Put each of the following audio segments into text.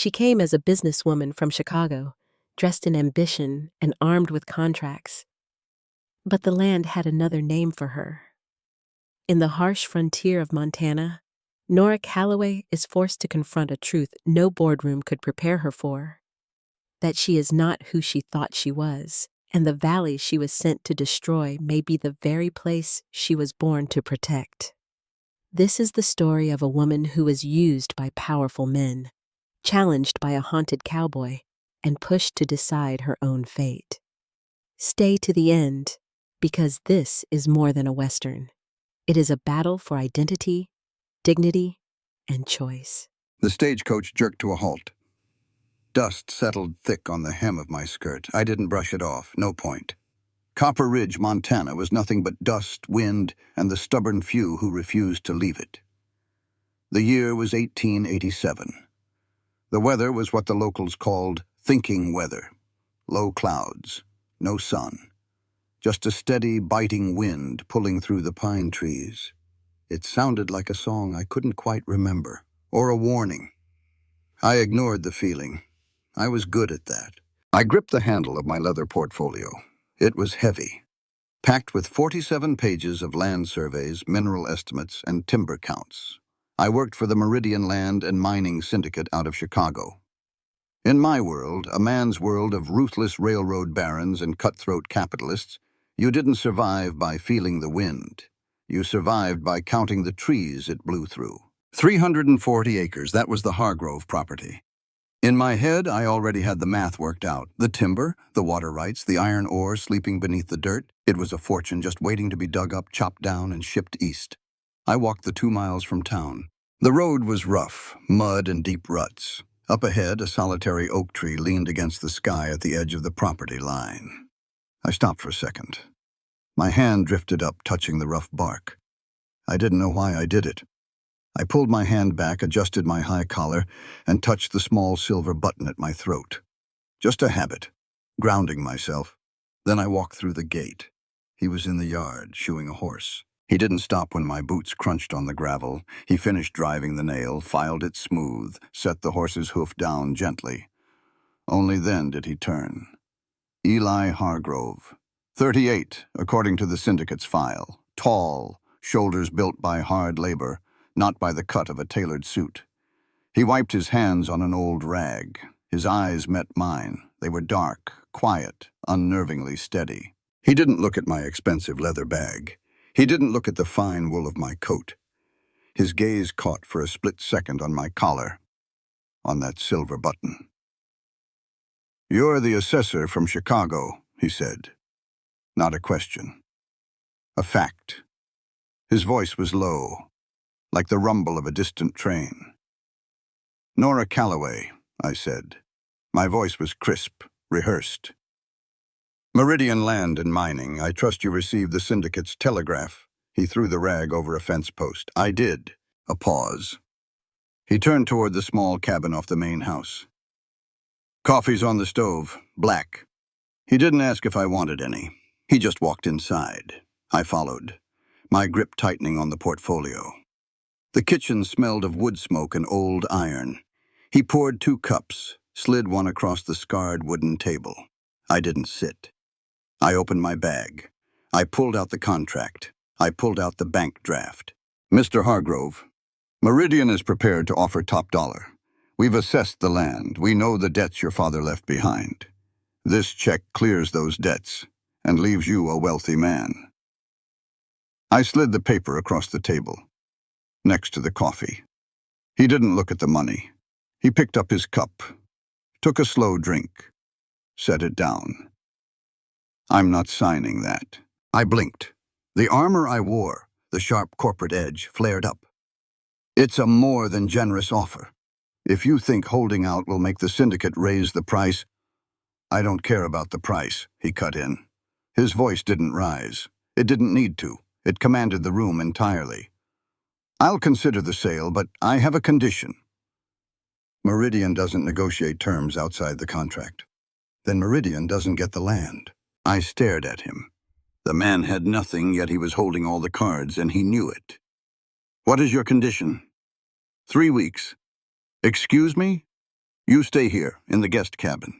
She came as a businesswoman from Chicago, dressed in ambition and armed with contracts. But the land had another name for her. In the harsh frontier of Montana, Nora Calloway is forced to confront a truth no boardroom could prepare her for: that she is not who she thought she was, and the valley she was sent to destroy may be the very place she was born to protect. This is the story of a woman who was used by powerful men, challenged by a haunted cowboy, and pushed to decide her own fate. Stay to the end, because this is more than a Western. It is a battle for identity, dignity, and choice. The stagecoach jerked to a halt. Dust settled thick on the hem of my skirt. I didn't brush it off, no point. Copper Ridge, Montana was nothing but dust, wind, and the stubborn few who refused to leave it. The year was 1887. The weather was what the locals called thinking weather. Low clouds, no sun. Just a steady, biting wind pulling through the pine trees. It sounded like a song I couldn't quite remember, or a warning. I ignored the feeling. I was good at that. I gripped the handle of my leather portfolio. It was heavy, packed with 47 pages of land surveys, mineral estimates, and timber counts. I worked for the Meridian Land and Mining Syndicate out of Chicago. In my world, a man's world of ruthless railroad barons and cutthroat capitalists, you didn't survive by feeling the wind. You survived by counting the trees it blew through. 340 acres, that was the Hargrove property. In my head, I already had the math worked out. The timber, the water rights, the iron ore sleeping beneath the dirt. It was a fortune just waiting to be dug up, chopped down, and shipped east. I walked the 2 miles from town. The road was rough, mud and deep ruts. Up ahead, a solitary oak tree leaned against the sky at the edge of the property line. I stopped for a second. My hand drifted up, touching the rough bark. I didn't know why I did it. I pulled my hand back, adjusted my high collar, and touched the small silver button at my throat. Just a habit, grounding myself. Then I walked through the gate. He was in the yard, shoeing a horse. He didn't stop when my boots crunched on the gravel. He finished driving the nail, filed it smooth, set the horse's hoof down gently. Only then did he turn. Eli Hargrove, 38, according to the syndicate's file. Tall, shoulders built by hard labor, not by the cut of a tailored suit. He wiped his hands on an old rag. His eyes met mine. They were dark, quiet, unnervingly steady. He didn't look at my expensive leather bag. He didn't look at the fine wool of my coat. His gaze caught for a split second on my collar, on that silver button. "You're the assessor from Chicago," he said. Not a question. A fact. His voice was low, like the rumble of a distant train. "Nora Calloway," I said. My voice was crisp, rehearsed. "Meridian Land and Mining, I trust you received the syndicate's telegraph." He threw the rag over a fence post. "I did." A pause. He turned toward the small cabin off the main house. "Coffee's on the stove, black." He didn't ask if I wanted any. He just walked inside. I followed, my grip tightening on the portfolio. The kitchen smelled of wood smoke and old iron. He poured 2 cups, slid one across the scarred wooden table. I didn't sit. I opened my bag. I pulled out the contract. I pulled out the bank draft. "Mr. Hargrove, Meridian is prepared to offer top dollar. We've assessed the land. We know the debts your father left behind. This check clears those debts and leaves you a wealthy man." I slid the paper across the table, next to the coffee. He didn't look at the money. He picked up his cup, took a slow drink, set it down. "I'm not signing that." I blinked. The armor I wore, the sharp corporate edge, flared up. "It's a more than generous offer. If you think holding out will make the syndicate raise the price—" "I don't care about the price," he cut in. His voice didn't rise. It didn't need to. It commanded the room entirely. "I'll consider the sale, but I have a condition." "Meridian doesn't negotiate terms outside the contract." "Then Meridian doesn't get the land." I stared at him. The man had nothing, yet he was holding all the cards, and he knew it. "What is your condition?" 3 weeks. "Excuse me?" You stay here, in the guest cabin.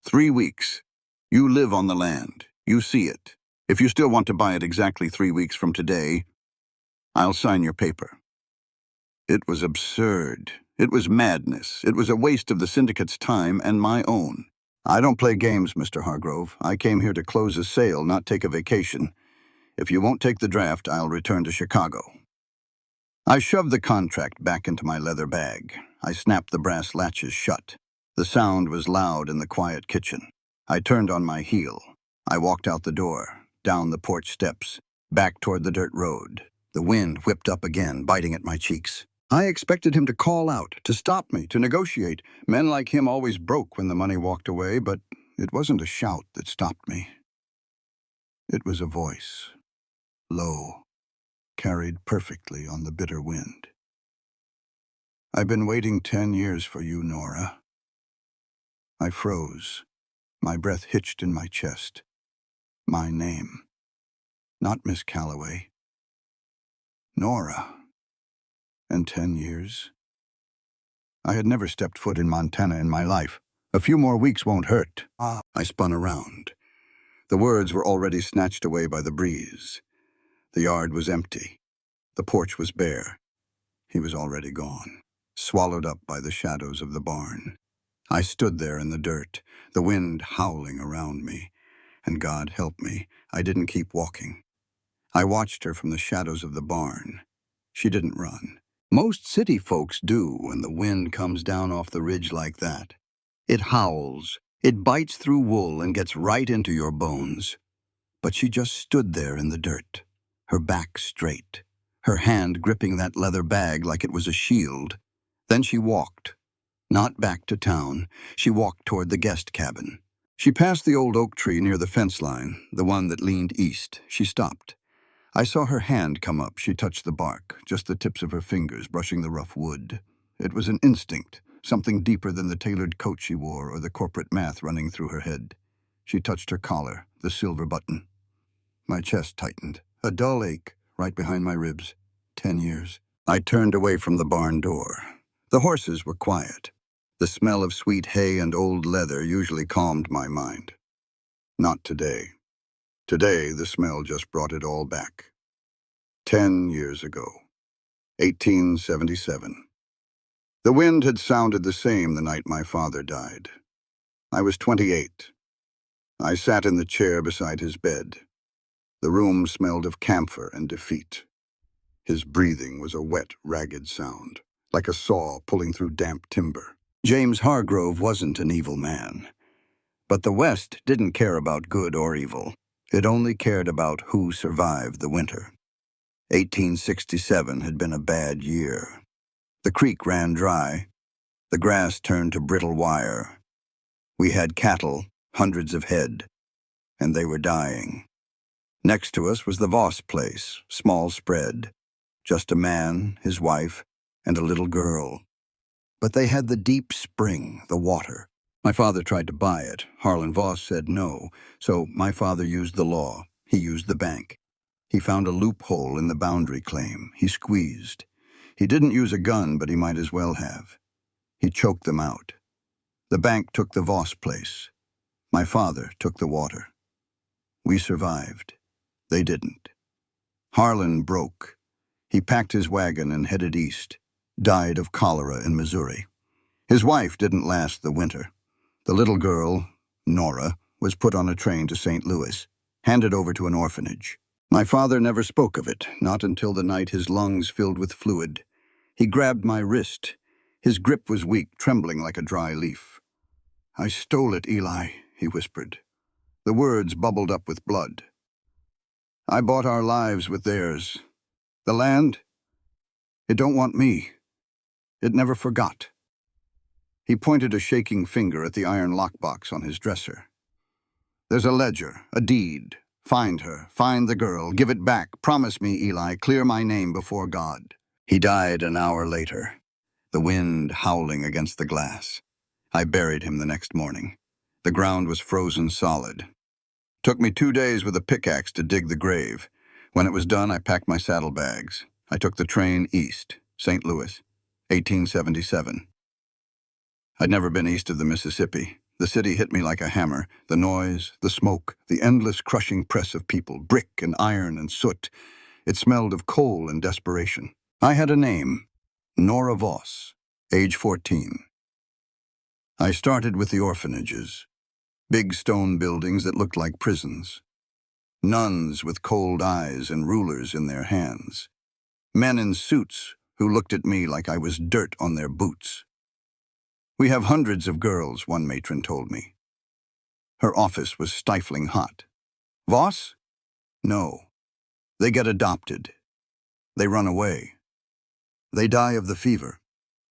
3 weeks. You live on the land. You see it. If you still want to buy it exactly 3 weeks from today, I'll sign your paper." It was absurd. It was madness. It was a waste of the syndicate's time and my own. "I don't play games, Mr. Hargrove. I came here to close a sale, not take a vacation. If you won't take the draft, I'll return to Chicago." I shoved the contract back into my leather bag. I snapped the brass latches shut. The sound was loud in the quiet kitchen. I turned on my heel. I walked out the door, down the porch steps, back toward the dirt road. The wind whipped up again, biting at my cheeks. I expected him to call out, to stop me, to negotiate. Men like him always broke when the money walked away, but it wasn't a shout that stopped me. It was a voice, low, carried perfectly on the bitter wind. "I've been waiting 10 years for you, Nora." I froze. My breath hitched in my chest. My name. Not Miss Calloway. Nora. And 10 years? I had never stepped foot in Montana in my life. "A few more weeks won't hurt." I spun around. The words were already snatched away by the breeze. The yard was empty. The porch was bare. He was already gone, swallowed up by the shadows of the barn. I stood there in the dirt, the wind howling around me, and God help me, I didn't keep walking. I watched her from the shadows of the barn. She didn't run. Most city folks do when the wind comes down off the ridge like that. It howls, it bites through wool and gets right into your bones. But she just stood there in the dirt, her back straight, her hand gripping that leather bag like it was a shield. Then she walked. Not back to town. She walked toward the guest cabin. She passed the old oak tree near the fence line, the one that leaned east. She stopped. I saw her hand come up. She touched the bark, just the tips of her fingers brushing the rough wood. It was an instinct, something deeper than the tailored coat she wore or the corporate math running through her head. She touched her collar, the silver button. My chest tightened, a dull ache right behind my ribs. 10 years. I turned away from the barn door. The horses were quiet. The smell of sweet hay and old leather usually calmed my mind. Not today. Today, the smell just brought it all back. 10 years ago. 1877. The wind had sounded the same the night my father died. I was 28. I sat in the chair beside his bed. The room smelled of camphor and defeat. His breathing was a wet, ragged sound, like a saw pulling through damp timber. James Hargrove wasn't an evil man. But the West didn't care about good or evil. It only cared about who survived the winter. 1867 had been a bad year. The creek ran dry. The grass turned to brittle wire. We had cattle, hundreds of head, and they were dying. Next to us was the Voss place, small spread. Just a man, his wife, and a little girl. But they had the deep spring, the water. My father tried to buy it. Harlan Voss said no, so my father used the law. He used the bank. He found a loophole in the boundary claim. He squeezed. He didn't use a gun, but he might as well have. He choked them out. The bank took the Voss place. My father took the water. We survived. They didn't. Harlan broke. He packed his wagon and headed east. Died of cholera in Missouri. His wife didn't last the winter. The little girl, Nora, was put on a train to St. Louis, handed over to an orphanage. My father never spoke of it, not until the night his lungs filled with fluid. He grabbed my wrist. His grip was weak, trembling like a dry leaf. "I stole it, Eli," he whispered. The words bubbled up with blood. "I bought our lives with theirs. The land, it don't want me. It never forgot." He pointed a shaking finger at the iron lockbox on his dresser. "There's a ledger, a deed. Find her, find the girl, give it back. Promise me, Eli, clear my name before God." He died an hour later, the wind howling against the glass. I buried him the next morning. The ground was frozen solid. Took me 2 days with a pickaxe to dig the grave. When it was done, I packed my saddlebags. I took the train east, St. Louis, 1877. I'd never been east of the Mississippi. The city hit me like a hammer. The noise, the smoke, the endless crushing press of people, brick and iron and soot. It smelled of coal and desperation. I had a name, Nora Voss, age 14. I started with the orphanages, big stone buildings that looked like prisons. Nuns with cold eyes and rulers in their hands. Men in suits who looked at me like I was dirt on their boots. We have hundreds of girls, one matron told me. Her office was stifling hot. Voss? No. They get adopted. They run away. They die of the fever.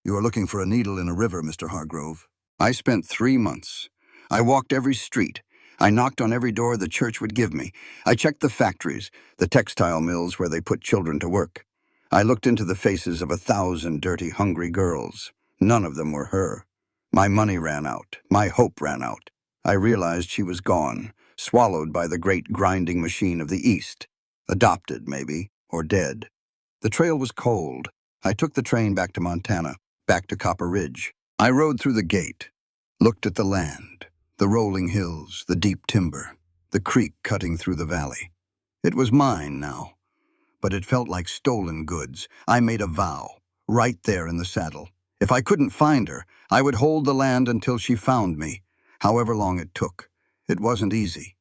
You are looking for a needle in a river, Mr. Hargrove. I spent 3 months. I walked every street. I knocked on every door the church would give me. I checked the factories, the textile mills where they put children to work. I looked into the faces of 1,000 dirty, hungry girls. None of them were her. My money ran out. My hope ran out. I realized she was gone, swallowed by the great grinding machine of the East. Adopted, maybe, or dead. The trail was cold. I took the train back to Montana, back to Copper Ridge. I rode through the gate, looked at the land, the rolling hills, the deep timber, the creek cutting through the valley. It was mine now, but it felt like stolen goods. I made a vow, right there in the saddle. If I couldn't find her, I would hold the land until she found me, however long it took. It wasn't easy.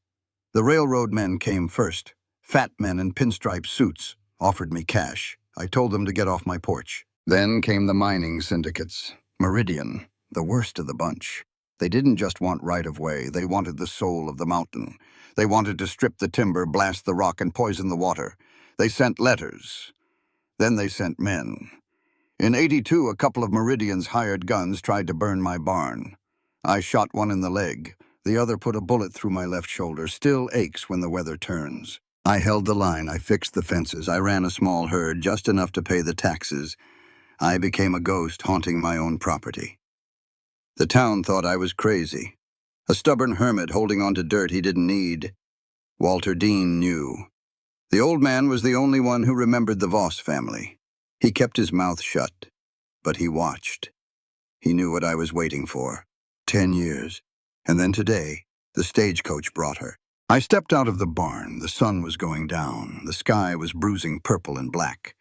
The railroad men came first. Fat men in pinstripe suits offered me cash. I told them to get off my porch. Then came the mining syndicates. Meridian, the worst of the bunch. They didn't just want right-of-way, they wanted the soul of the mountain. They wanted to strip the timber, blast the rock, and poison the water. They sent letters. Then they sent men. In '82, a couple of Meridians' hired guns tried to burn my barn. I shot one in the leg. The other put a bullet through my left shoulder, still aches when the weather turns. I held the line, I fixed the fences, I ran a small herd, just enough to pay the taxes. I became a ghost haunting my own property. The town thought I was crazy. A stubborn hermit holding on to dirt he didn't need. Walter Dean knew. The old man was the only one who remembered the Voss family. He kept his mouth shut, but he watched. He knew what I was waiting for. 10 years. And then today, the stagecoach brought her. I stepped out of the barn. The sun was going down. The sky was bruising purple and black.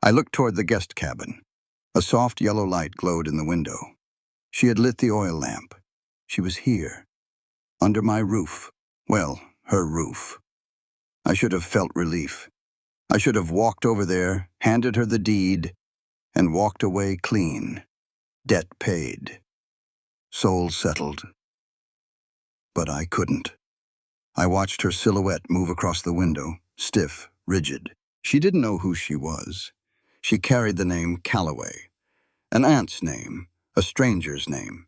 I looked toward the guest cabin. A soft yellow light glowed in the window. She had lit the oil lamp. She was here, under my roof. Well, her roof. I should have felt relief. I should have walked over there, handed her the deed, and walked away clean. Debt paid. Soul settled. But I couldn't. I watched her silhouette move across the window, stiff, rigid. She didn't know who she was. She carried the name Calloway, an aunt's name, a stranger's name.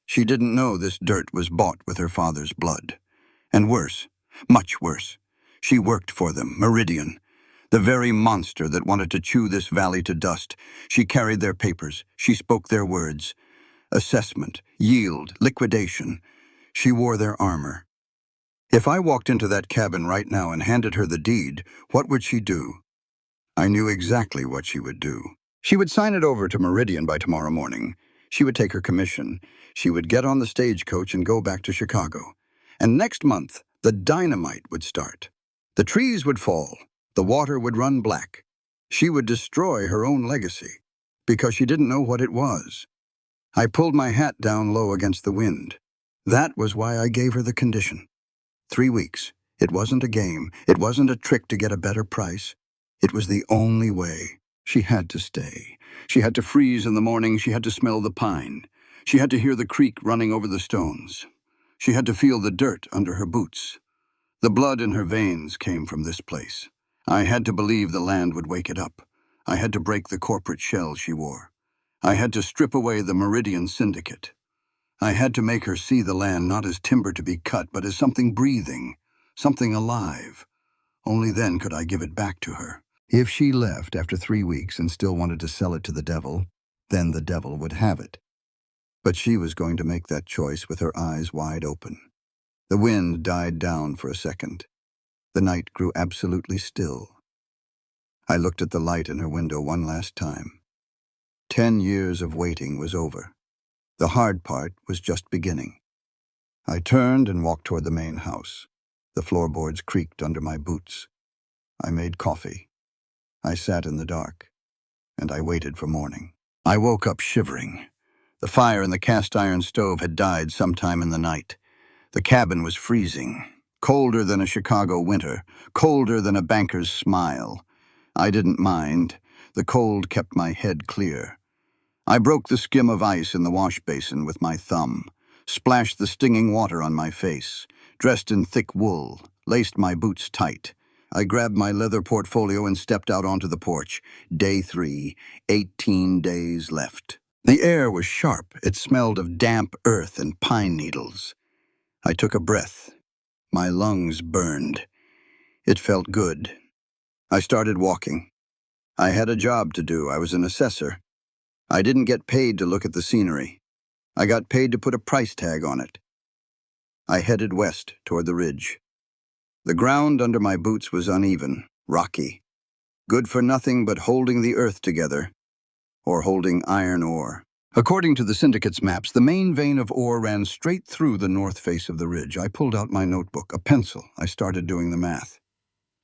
She didn't know this dirt was bought with her father's blood. And worse, much worse, she worked for them, Meridian, the very monster that wanted to chew this valley to dust. She carried their papers. She spoke their words. Assessment, yield, liquidation. She wore their armor. If I walked into that cabin right now and handed her the deed, what would she do? I knew exactly what she would do. She would sign it over to Meridian by tomorrow morning. She would take her commission. She would get on the stagecoach and go back to Chicago. And next month, the dynamite would start. The trees would fall. The water would run black. She would destroy her own legacy because she didn't know what it was. I pulled my hat down low against the wind. That was why I gave her the condition. 3 weeks. It wasn't a game. It wasn't a trick to get a better price. It was the only way. She had to stay. She had to freeze in the morning. She had to smell the pine. She had to hear the creek running over the stones. She had to feel the dirt under her boots. The blood in her veins came from this place. I had to believe the land would wake it up. I had to break the corporate shell she wore. I had to strip away the Meridian Syndicate. I had to make her see the land not as timber to be cut, but as something breathing, something alive. Only then could I give it back to her. If she left after 3 weeks and still wanted to sell it to the devil, then the devil would have it. But she was going to make that choice with her eyes wide open. The wind died down for a second. The night grew absolutely still. I looked at the light in her window one last time. 10 years of waiting was over. The hard part was just beginning. I turned and walked toward the main house. The floorboards creaked under my boots. I made coffee. I sat in the dark, and I waited for morning. I woke up shivering. The fire in the cast-iron stove had died sometime in the night. The cabin was freezing, colder than a Chicago winter, colder than a banker's smile. I didn't mind. The cold kept my head clear. I broke the skim of ice in the wash basin with my thumb, splashed the stinging water on my face, dressed in thick wool, laced my boots tight. I grabbed my leather portfolio and stepped out onto the porch. Day 3, 18 days left. The air was sharp. It smelled of damp earth and pine needles. I took a breath. My lungs burned. It felt good. I started walking. I had a job to do. I was an assessor. I didn't get paid to look at the scenery. I got paid to put a price tag on it. I headed west toward the ridge. The ground under my boots was uneven, rocky, good for nothing but holding the earth together, or holding iron ore. According to the syndicate's maps, the main vein of ore ran straight through the north face of the ridge. I pulled out my notebook, a pencil. I started doing the math.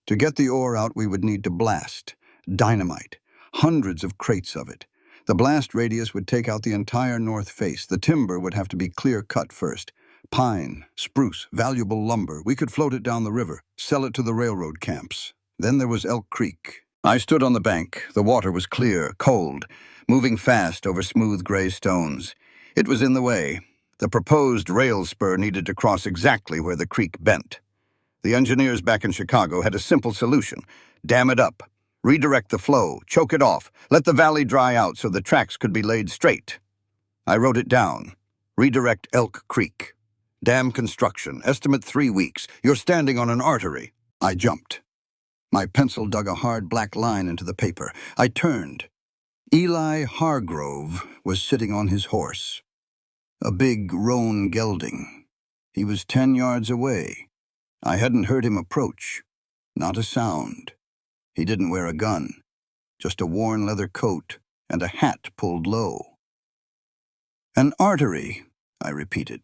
To get the ore out, we would need to blast, dynamite, hundreds of crates of it. The blast radius would take out the entire north face. The timber would have to be clear-cut first. Pine, spruce, valuable lumber. We could float it down the river, sell it to the railroad camps. Then there was Elk Creek. I stood on the bank. The water was clear, cold, moving fast over smooth gray stones. It was in the way. The proposed rail spur needed to cross exactly where the creek bent. The engineers back in Chicago had a simple solution. Dam it up, redirect the flow, choke it off, let the valley dry out so the tracks could be laid straight. I wrote it down. Redirect Elk Creek. Dam construction, estimate 3 weeks. You're standing on an artery. I jumped. My pencil dug a hard black line into the paper. I turned. Eli Hargrove was sitting on his horse. A big roan gelding. He was 10 yards away. I hadn't heard him approach. Not a sound. He didn't wear a gun, just a worn leather coat and a hat pulled low. An artery, I repeated.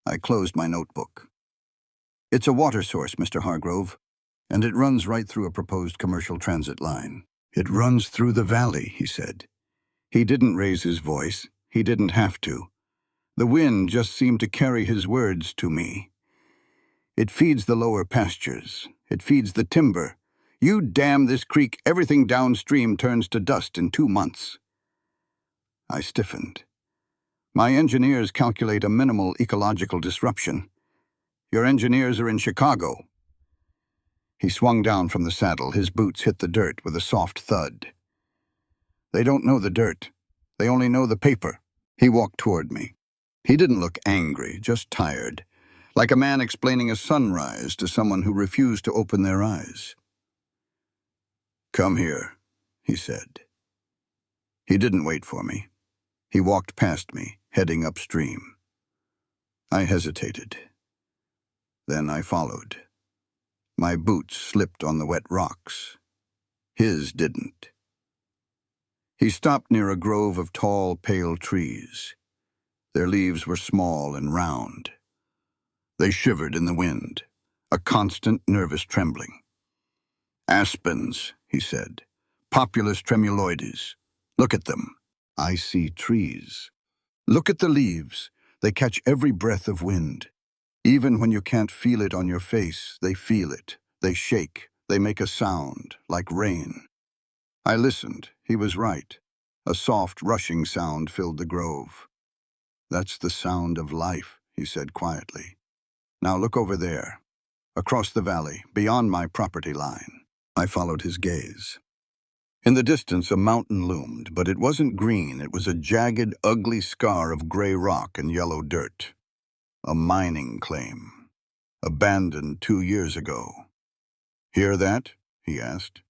I closed my notebook. It's a water source, Mr. Hargrove, and it runs right through a proposed commercial transit line. It runs through the valley, he said. He didn't raise his voice. He didn't have to. The wind just seemed to carry his words to me. It feeds the lower pastures. It feeds the timber. You dam this creek, everything downstream turns to dust in 2 months. I stiffened. My engineers calculate a minimal ecological disruption. Your engineers are in Chicago. He swung down from the saddle. His boots hit the dirt with a soft thud. They don't know the dirt. They only know the paper. He walked toward me. He didn't look angry, just tired, like a man explaining a sunrise to someone who refused to open their eyes. Come here, he said. He didn't wait for me. He walked past me, heading upstream. I hesitated. Then I followed. My boots slipped on the wet rocks. His didn't. He stopped near a grove of tall, pale trees. Their leaves were small and round. They shivered in the wind, a constant nervous trembling. Aspens, he said. Populus tremuloides. Look at them. I see trees. Look at the leaves. They catch every breath of wind. Even when you can't feel it on your face, they feel it. They shake. They make a sound, like rain. I listened. He was right. A soft, rushing sound filled the grove. That's the sound of life, he said quietly. Now look over there, across the valley, beyond my property line. I followed his gaze. In the distance, a mountain loomed, but it wasn't green. It was a jagged, ugly scar of gray rock and yellow dirt. A mining claim. Abandoned 2 years ago. Hear that? He asked.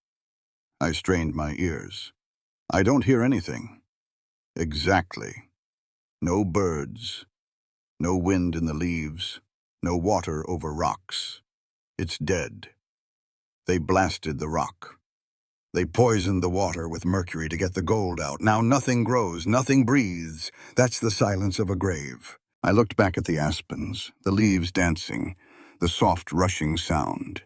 I strained my ears. I don't hear anything. Exactly. No birds. No wind in the leaves. No water over rocks. It's dead. They blasted the rock. They poisoned the water with mercury to get the gold out. Now nothing grows, nothing breathes. That's the silence of a grave. I looked back at the aspens, the leaves dancing, the soft rushing sound.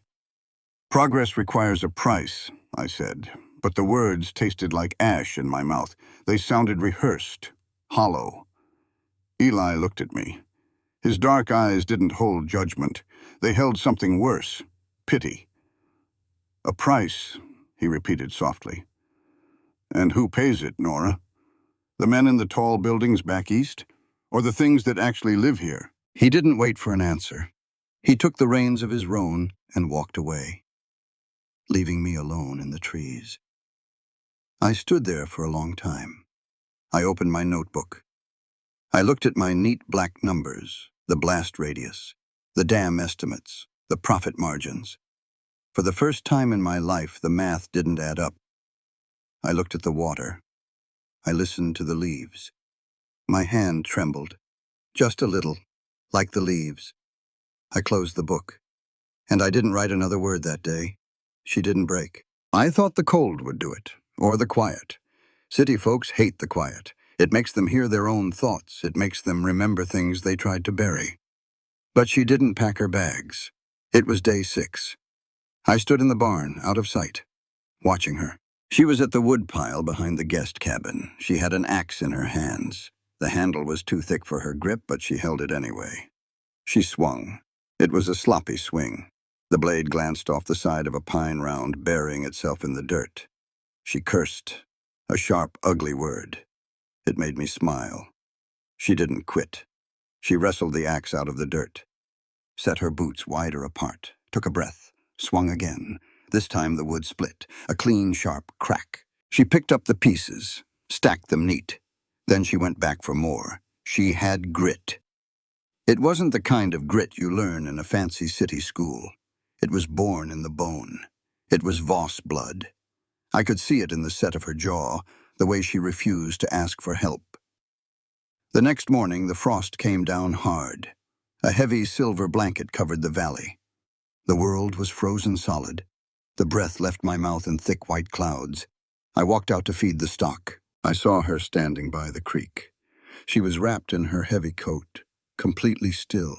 Progress requires a price, I said, but the words tasted like ash in my mouth. They sounded rehearsed, hollow. Eli looked at me. His dark eyes didn't hold judgment. They held something worse, pity. A price, he repeated softly. And who pays it, Nora? The men in the tall buildings back east? Or the things that actually live here? He didn't wait for an answer. He took the reins of his roan and walked away, leaving me alone in the trees. I stood there for a long time. I opened my notebook. I looked at my neat black numbers, the blast radius, the dam estimates, the profit margins. For the first time in my life, the math didn't add up. I looked at the water. I listened to the leaves. My hand trembled, just a little, like the leaves. I closed the book. And I didn't write another word that day. She didn't break. I thought the cold would do it, or the quiet. City folks hate the quiet. It makes them hear their own thoughts. It makes them remember things they tried to bury. But she didn't pack her bags. It was day 6. I stood in the barn, out of sight, watching her. She was at the woodpile behind the guest cabin. She had an axe in her hands. The handle was too thick for her grip, but she held it anyway. She swung. It was a sloppy swing. The blade glanced off the side of a pine round, burying itself in the dirt. She cursed, a sharp, ugly word. It made me smile. She didn't quit. She wrestled the axe out of the dirt, set her boots wider apart, took a breath, swung again. This time the wood split, a clean, sharp crack. She picked up the pieces, stacked them neat. Then she went back for more. She had grit. It wasn't the kind of grit you learn in a fancy city school. It was born in the bone. It was Voss blood. I could see it in the set of her jaw, the way she refused to ask for help. The next morning, the frost came down hard. A heavy silver blanket covered the valley. The world was frozen solid. The breath left my mouth in thick white clouds. I walked out to feed the stock. I saw her standing by the creek. She was wrapped in her heavy coat, completely still.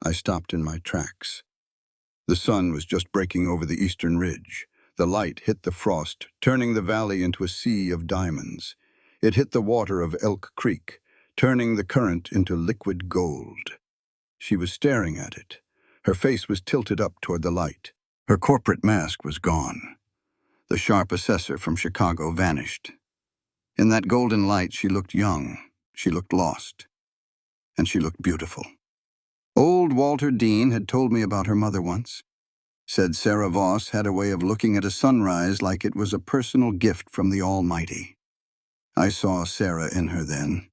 I stopped in my tracks. The sun was just breaking over the eastern ridge. The light hit the frost, turning the valley into a sea of diamonds. It hit the water of Elk Creek, turning the current into liquid gold. She was staring at it. Her face was tilted up toward the light. Her corporate mask was gone. The sharp assessor from Chicago vanished. In that golden light, she looked young. She looked lost. And she looked beautiful. Old Walter Dean had told me about her mother once. Said Sarah Voss had a way of looking at a sunrise like it was a personal gift from the Almighty. I saw Sarah in her then,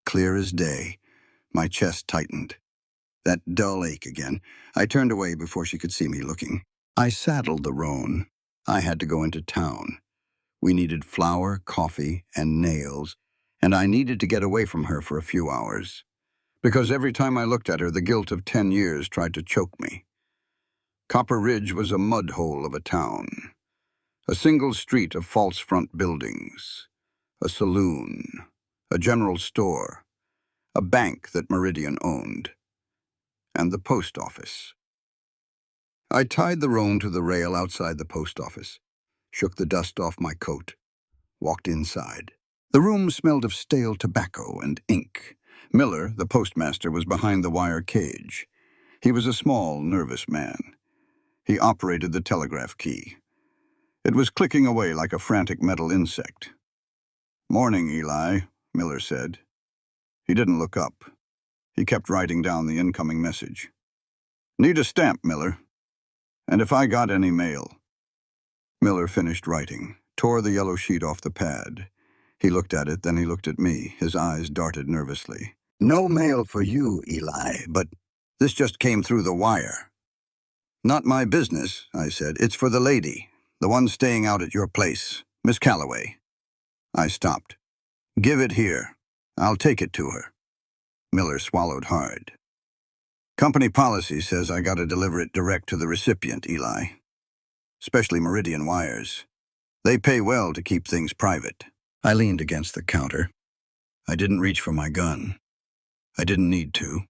clear as day. My chest tightened. That dull ache again. I turned away before she could see me looking. I saddled the roan. I had to go into town. We needed flour, coffee, and nails, and I needed to get away from her for a few hours. Because every time I looked at her, the guilt of 10 years tried to choke me. Copper Ridge was a mud hole of a town. A single street of false front buildings. A saloon. A general store. A bank that Meridian owned. And the post office. I tied the roan to the rail outside the post office, shook the dust off my coat, walked inside. The room smelled of stale tobacco and ink. Miller, the postmaster, was behind the wire cage. He was a small, nervous man. He operated the telegraph key. It was clicking away like a frantic metal insect. "Morning, Eli," Miller said. He didn't look up. He kept writing down the incoming message. "Need a stamp, Miller. And if I got any mail." Miller finished writing, tore the yellow sheet off the pad. He looked at it, then he looked at me. His eyes darted nervously. "No mail for you, Eli, but this just came through the wire." "Not my business," I said. "It's for the lady, the one staying out at your place, Miss Calloway." I stopped. "Give it here. I'll take it to her." Miller swallowed hard. "Company policy says I gotta deliver it direct to the recipient, Eli. Especially Meridian wires. They pay well to keep things private. I leaned against the counter. I didn't reach for my gun. I didn't need to.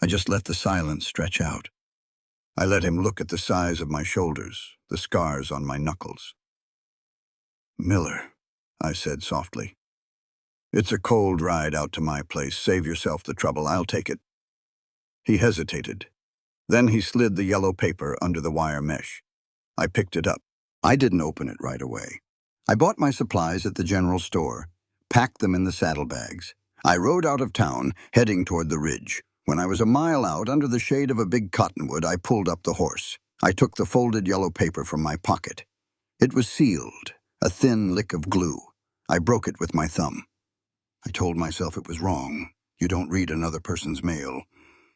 I just let the silence stretch out. I let him look at the size of my shoulders, the scars on my knuckles. "Miller," I said softly. "It's a cold ride out to my place. Save yourself the trouble. I'll take it." He hesitated. Then he slid the yellow paper under the wire mesh. I picked it up. I didn't open it right away. I bought my supplies at the general store, packed them in the saddlebags. I rode out of town, heading toward the ridge. When I was a mile out, under the shade of a big cottonwood, I pulled up the horse. I took the folded yellow paper from my pocket. It was sealed, a thin lick of glue. I broke it with my thumb. I told myself it was wrong. You don't read another person's mail.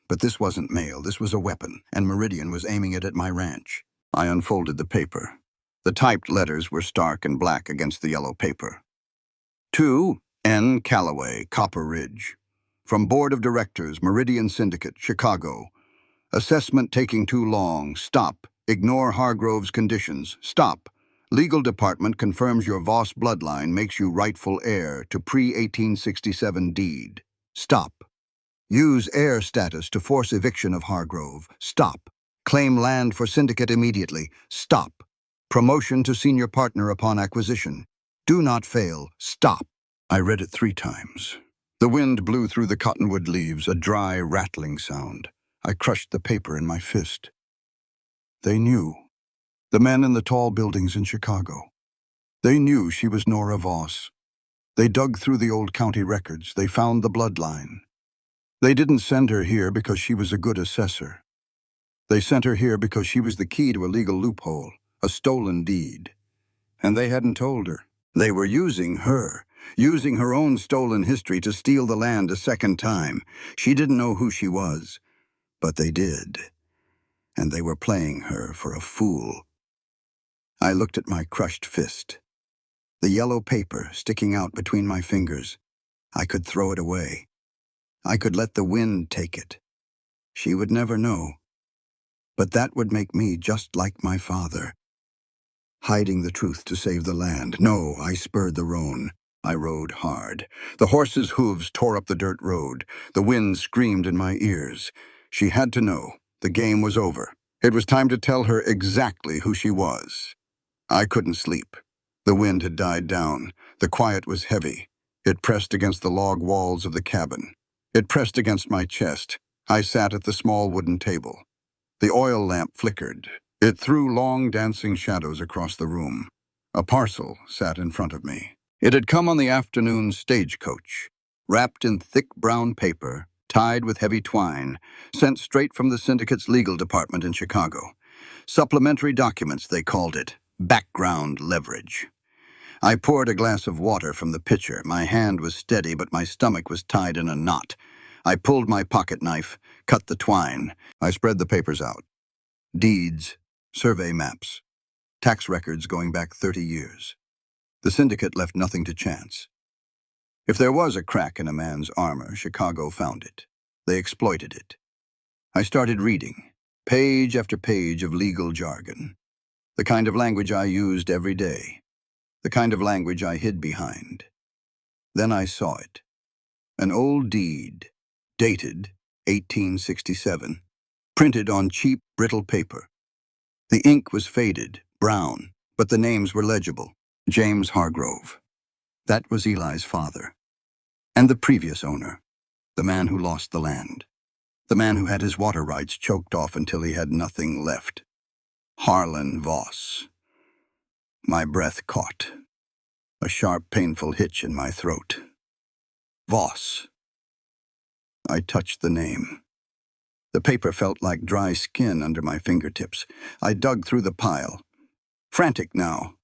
But this wasn't mail, this was a weapon, and Meridian was aiming it at my ranch. I unfolded the paper. The typed letters were stark and black against the yellow paper. To N. Calloway, Copper Ridge. From Board of Directors, Meridian Syndicate, Chicago. Assessment taking too long. Stop. Ignore Hargrove's conditions. Stop. Legal Department confirms your Voss bloodline makes you rightful heir to pre-1867 deed. Stop. Use heir status to force eviction of Hargrove. Stop. Claim land for syndicate immediately. Stop. Promotion to senior partner upon acquisition. Do not fail. Stop. I read it 3 times. The wind blew through the cottonwood leaves, a dry, rattling sound. I crushed the paper in my fist. They knew. The men in the tall buildings in Chicago. They knew she was Nora Voss. They dug through the old county records. They found the bloodline. They didn't send her here because she was a good assessor. They sent her here because she was the key to a legal loophole, a stolen deed. And they hadn't told her. They were using her own stolen history to steal the land a second time. She didn't know who she was, but they did. And they were playing her for a fool. I looked at my crushed fist. The yellow paper sticking out between my fingers. I could throw it away. I could let the wind take it. She would never know. But that would make me just like my father. Hiding the truth to save the land. No, I spurred the roan. I rode hard. The horse's hooves tore up the dirt road. The wind screamed in my ears. She had to know. The game was over. It was time to tell her exactly who she was. I couldn't sleep. The wind had died down. The quiet was heavy. It pressed against the log walls of the cabin. It pressed against my chest. I sat at the small wooden table. The oil lamp flickered. It threw long dancing shadows across the room. A parcel sat in front of me. It had come on the afternoon stagecoach, wrapped in thick brown paper, tied with heavy twine, sent straight from the syndicate's legal department in Chicago. Supplementary documents, they called it. Background leverage. I poured a glass of water from the pitcher. My hand was steady, but my stomach was tied in a knot. I pulled my pocket knife, cut the twine. I spread the papers out. Deeds, survey maps, tax records going back 30 years. The syndicate left nothing to chance. If there was a crack in a man's armor, Chicago found it. They exploited it. I started reading, page after page of legal jargon. The kind of language I used every day. The kind of language I hid behind. Then I saw it. An old deed, dated 1867, printed on cheap, brittle paper. The ink was faded, brown, but the names were legible. James Hargrove. That was Eli's father. And the previous owner, the man who lost the land. The man who had his water rights choked off until he had nothing left. Harlan Voss. My breath caught. A sharp, painful hitch in my throat. Voss. I touched the name. The paper felt like dry skin under my fingertips. I dug through the pile. Frantic now,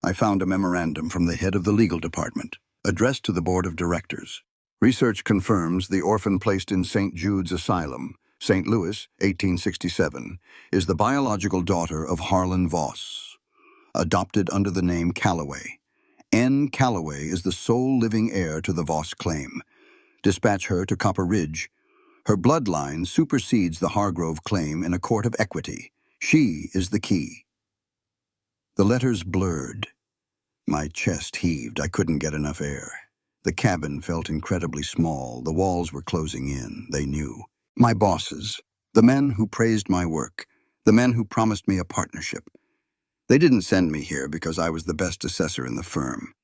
I found a memorandum from the head of the legal department, addressed to the Board of Directors. Research confirms the orphan placed in St. Jude's Asylum, St. Louis, 1867, is the biological daughter of Harlan Voss, adopted under the name Calloway. N. Calloway is the sole living heir to the Voss claim. Dispatch her to Copper Ridge. Her bloodline supersedes the Hargrove claim in a court of equity. She is the key. The letters blurred. My chest heaved. I couldn't get enough air. The cabin felt incredibly small. The walls were closing in. They knew. My bosses, the men who praised my work, the men who promised me a partnership. They didn't send me here because I was the best assessor in the firm.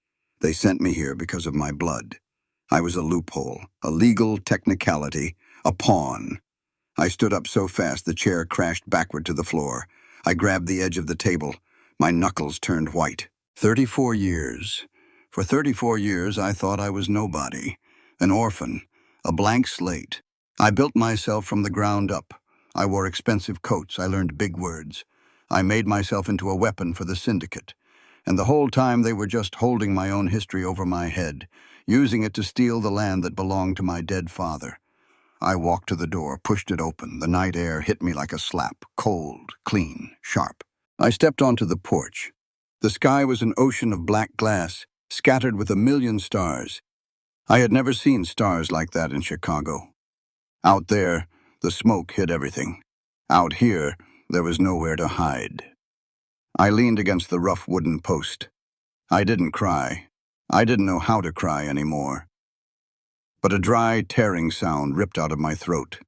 They sent me here because of my blood. I was a loophole, a legal technicality, a pawn. I stood up so fast the chair crashed backward to the floor. I grabbed the edge of the table. My knuckles turned white. 34 years. For 34 years, I thought I was nobody, an orphan, a blank slate. I built myself from the ground up. I wore expensive coats. I learned big words. I made myself into a weapon for the syndicate. And the whole time they were just holding my own history over my head, using it to steal the land that belonged to my dead father. I walked to the door, pushed it open. The night air hit me like a slap, cold, clean, sharp. I stepped onto the porch. The sky was an ocean of black glass, scattered with a million stars. I had never seen stars like that in Chicago. Out there, the smoke hid everything. Out here, there was nowhere to hide. I leaned against the rough wooden post. I didn't cry. I didn't know how to cry anymore. But a dry, tearing sound ripped out of my throat.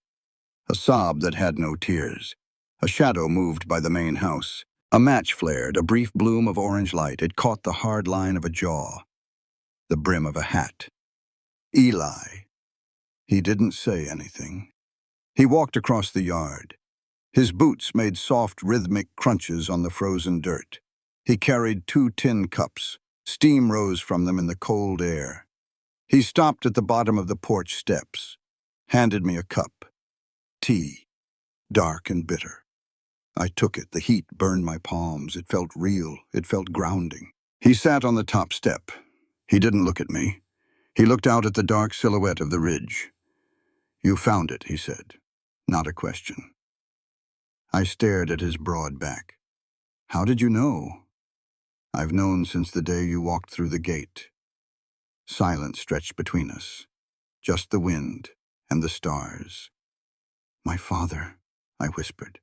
A sob that had no tears. A shadow moved by the main house. A match flared, a brief bloom of orange light. It caught the hard line of a jaw, the brim of a hat. Eli. He didn't say anything. He walked across the yard. His boots made soft, rhythmic crunches on the frozen dirt. He carried 2 tin cups. Steam rose from them in the cold air. He stopped at the bottom of the porch steps, handed me a cup. Tea, dark and bitter. I took it. The heat burned my palms. It felt real. It felt grounding. He sat on the top step. He didn't look at me. He looked out at the dark silhouette of the ridge. "You found it," he said. Not a question. I stared at his broad back. "How did you know?" "I've known since the day you walked through the gate." Silence stretched between us. Just the wind and the stars. "My father," I whispered.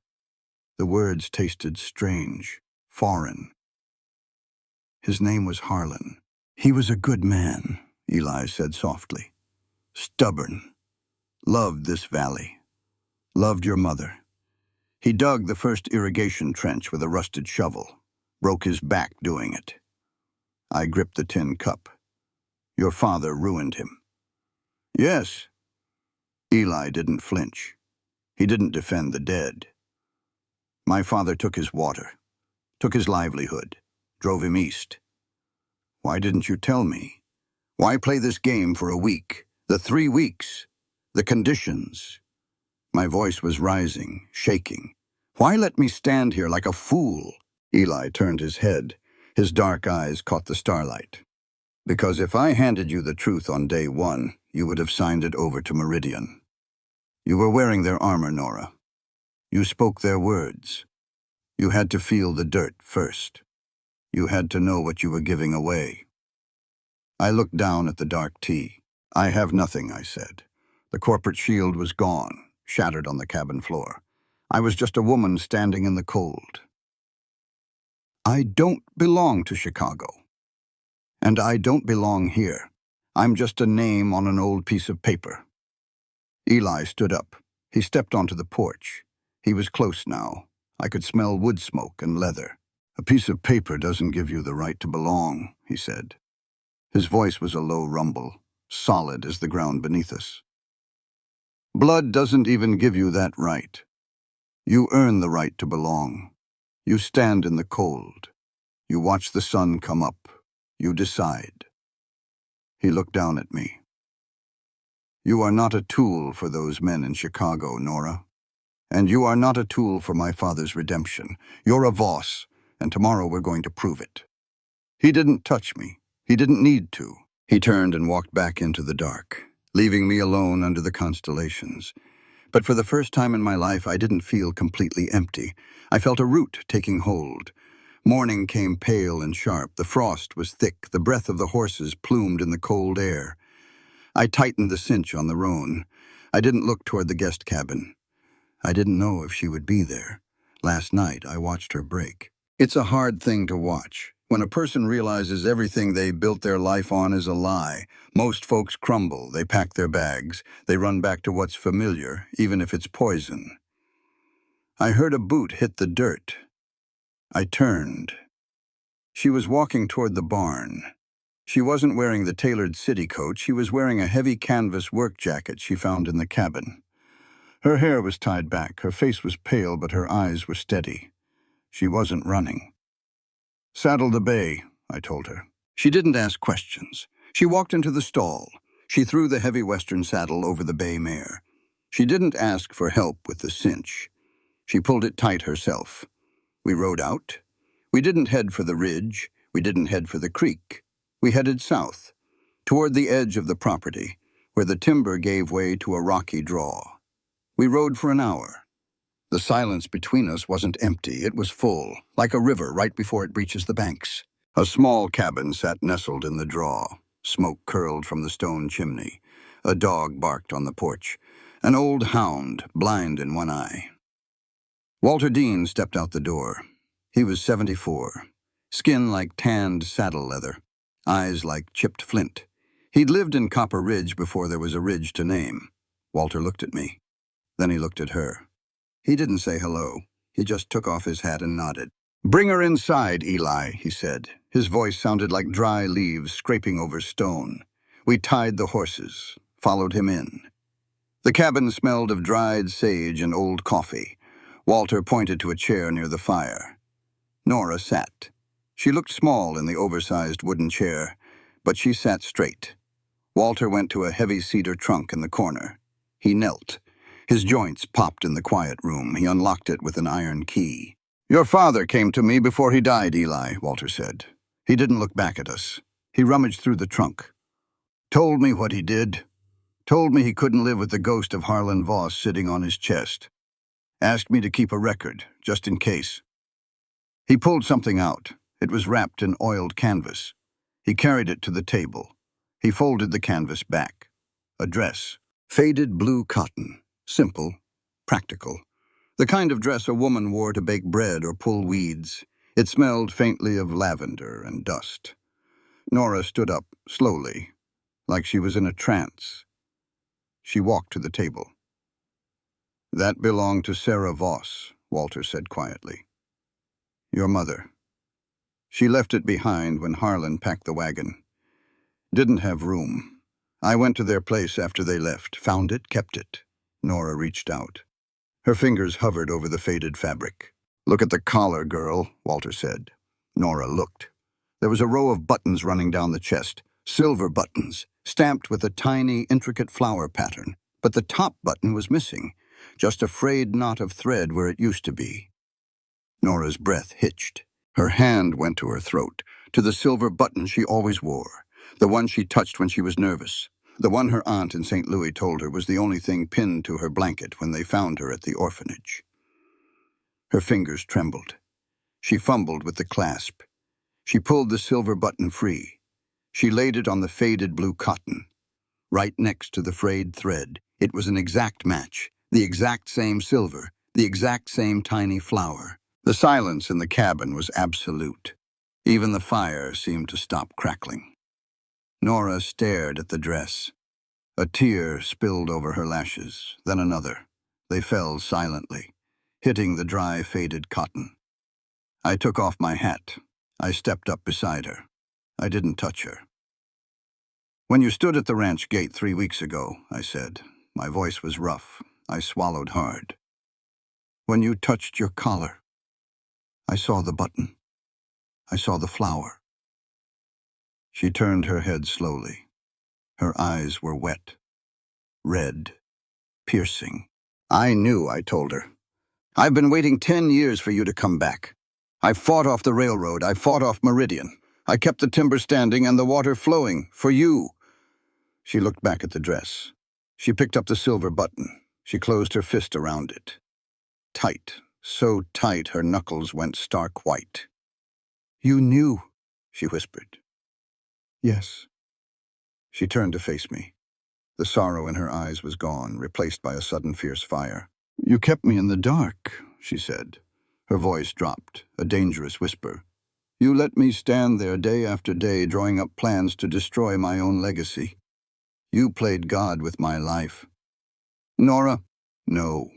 The words tasted strange, foreign. "His name was Harlan. He was a good man," Eli said softly. "Stubborn. Loved this valley. Loved your mother. He dug the first irrigation trench with a rusted shovel. Broke his back doing it." I gripped the tin cup. "Your father ruined him." "Yes." Eli didn't flinch. He didn't defend the dead. "My father took his water, took his livelihood, drove him east." "Why didn't you tell me? Why play this game for a week? The 3 weeks? The conditions?" My voice was rising, shaking. "Why let me stand here like a fool?" Eli turned his head. His dark eyes caught the starlight. "Because if I handed you the truth on day 1, you would have signed it over to Meridian. You were wearing their armor, Nora. You spoke their words. You had to feel the dirt first. You had to know what you were giving away." I looked down at the dark tea. "I have nothing," I said. The corporate shield was gone, shattered on the cabin floor. I was just a woman standing in the cold. I don't belong to Chicago. And I don't belong here. I'm just a name on an old piece of paper." Eli stood up. He stepped onto the porch. He was close now. I could smell wood smoke and leather. "A piece of paper doesn't give you the right to belong," he said. His voice was a low rumble, solid as the ground beneath us. "Blood doesn't even give you that right. You earn the right to belong. You stand in the cold. You watch the sun come up. You decide." He looked down at me. "You are not a tool for those men in Chicago, Nora. And you are not a tool for my father's redemption. You're a Voss, and tomorrow we're going to prove it." He didn't touch me. He didn't need to. He turned and walked back into the dark, leaving me alone under the constellations. But for the first time in my life, I didn't feel completely empty. I felt a root taking hold. Morning came pale and sharp. The frost was thick. The breath of the horses plumed in the cold air. I tightened the cinch on the roan. I didn't look toward the guest cabin. I didn't know if she would be there. Last night, I watched her break. It's a hard thing to watch, When a person realizes everything they built their life on is a lie, most folks crumble, they pack their bags, they run back to what's familiar, even if it's poison. I heard a boot hit the dirt. I turned. She was walking toward the barn. She wasn't wearing the tailored city coat, she was wearing a heavy canvas work jacket she found in the cabin. Her hair was tied back, her face was pale, but her eyes were steady. She wasn't running. "Saddle the bay," I told her. She didn't ask questions. She walked into the stall. She threw the heavy western saddle over the bay mare. She didn't ask for help with the cinch. She pulled it tight herself. We rode out. We didn't head for the ridge. We didn't head for the creek. We headed south, toward the edge of the property, where the timber gave way to a rocky draw. We rode for an hour. The silence between us wasn't empty, it was full, like a river right before it reaches the banks. A small cabin sat nestled in the draw. Smoke curled from the stone chimney. A dog barked on the porch. An old hound, blind in one eye. Walter Dean stepped out the door. He was 74. Skin like tanned saddle leather. Eyes like chipped flint. He'd lived in Copper Ridge before there was a ridge to name. Walter looked at me. Then he looked at her. He didn't say hello. He just took off his hat and nodded. "Bring her inside, Eli," he said. His voice sounded like dry leaves scraping over stone. We tied the horses, followed him in. The cabin smelled of dried sage and old coffee. Walter pointed to a chair near the fire. Nora sat. She looked small in the oversized wooden chair, but she sat straight. Walter went to a heavy cedar trunk in the corner. He knelt. His joints popped in the quiet room. He unlocked it with an iron key. "Your father came to me before he died, Eli," Walter said. He didn't look back at us. He rummaged through the trunk. "Told me what he did. Told me he couldn't live with the ghost of Harlan Voss sitting on his chest. Asked me to keep a record, just in case." He pulled something out. It was wrapped in oiled canvas. He carried it to the table. He folded the canvas back. A dress. Faded blue cotton. Simple. Practical. The kind of dress a woman wore to bake bread or pull weeds. It smelled faintly of lavender and dust. Nora stood up, slowly, like she was in a trance. She walked to the table. "That belonged to Sarah Voss," Walter said quietly. "Your mother. She left it behind when Harlan packed the wagon. Didn't have room. I went to their place after they left, found it, kept it." Nora reached out. Her fingers hovered over the faded fabric. "Look at the collar, girl," Walter said. Nora looked. There was a row of buttons running down the chest, silver buttons, stamped with a tiny, intricate flower pattern. But the top button was missing, just a frayed knot of thread where it used to be. Nora's breath hitched. Her hand went to her throat, to the silver button she always wore, the one she touched when she was nervous, the one her aunt in St. Louis told her was the only thing pinned to her blanket when they found her at the orphanage. Her fingers trembled. She fumbled with the clasp. She pulled the silver button free. She laid it on the faded blue cotton, right next to the frayed thread. It was an exact match, the exact same silver, the exact same tiny flower. The silence in the cabin was absolute. Even the fire seemed to stop crackling. Nora stared at the dress. A tear spilled over her lashes, then another. They fell silently, hitting the dry, faded cotton. I took off my hat. I stepped up beside her. I didn't touch her. "When you stood at the ranch gate 3 weeks ago," I said. My voice was rough. I swallowed hard. "When you touched your collar, I saw the button. I saw the flower." She turned her head slowly. Her eyes were wet, red, piercing. "I knew," I told her. "I've been waiting 10 years for you to come back. I fought off the railroad. I fought off Meridian. I kept the timber standing and the water flowing, for you." She looked back at the dress. She picked up the silver button. She closed her fist around it. Tight, so tight her knuckles went stark white. "You knew," she whispered. "Yes." She turned to face me. The sorrow in her eyes was gone, replaced by a sudden fierce fire. "You kept me in the dark," she said. Her voice dropped, a dangerous whisper. You let me stand there day after day drawing up plans to destroy my own legacy. You played God with my life. Nora? No.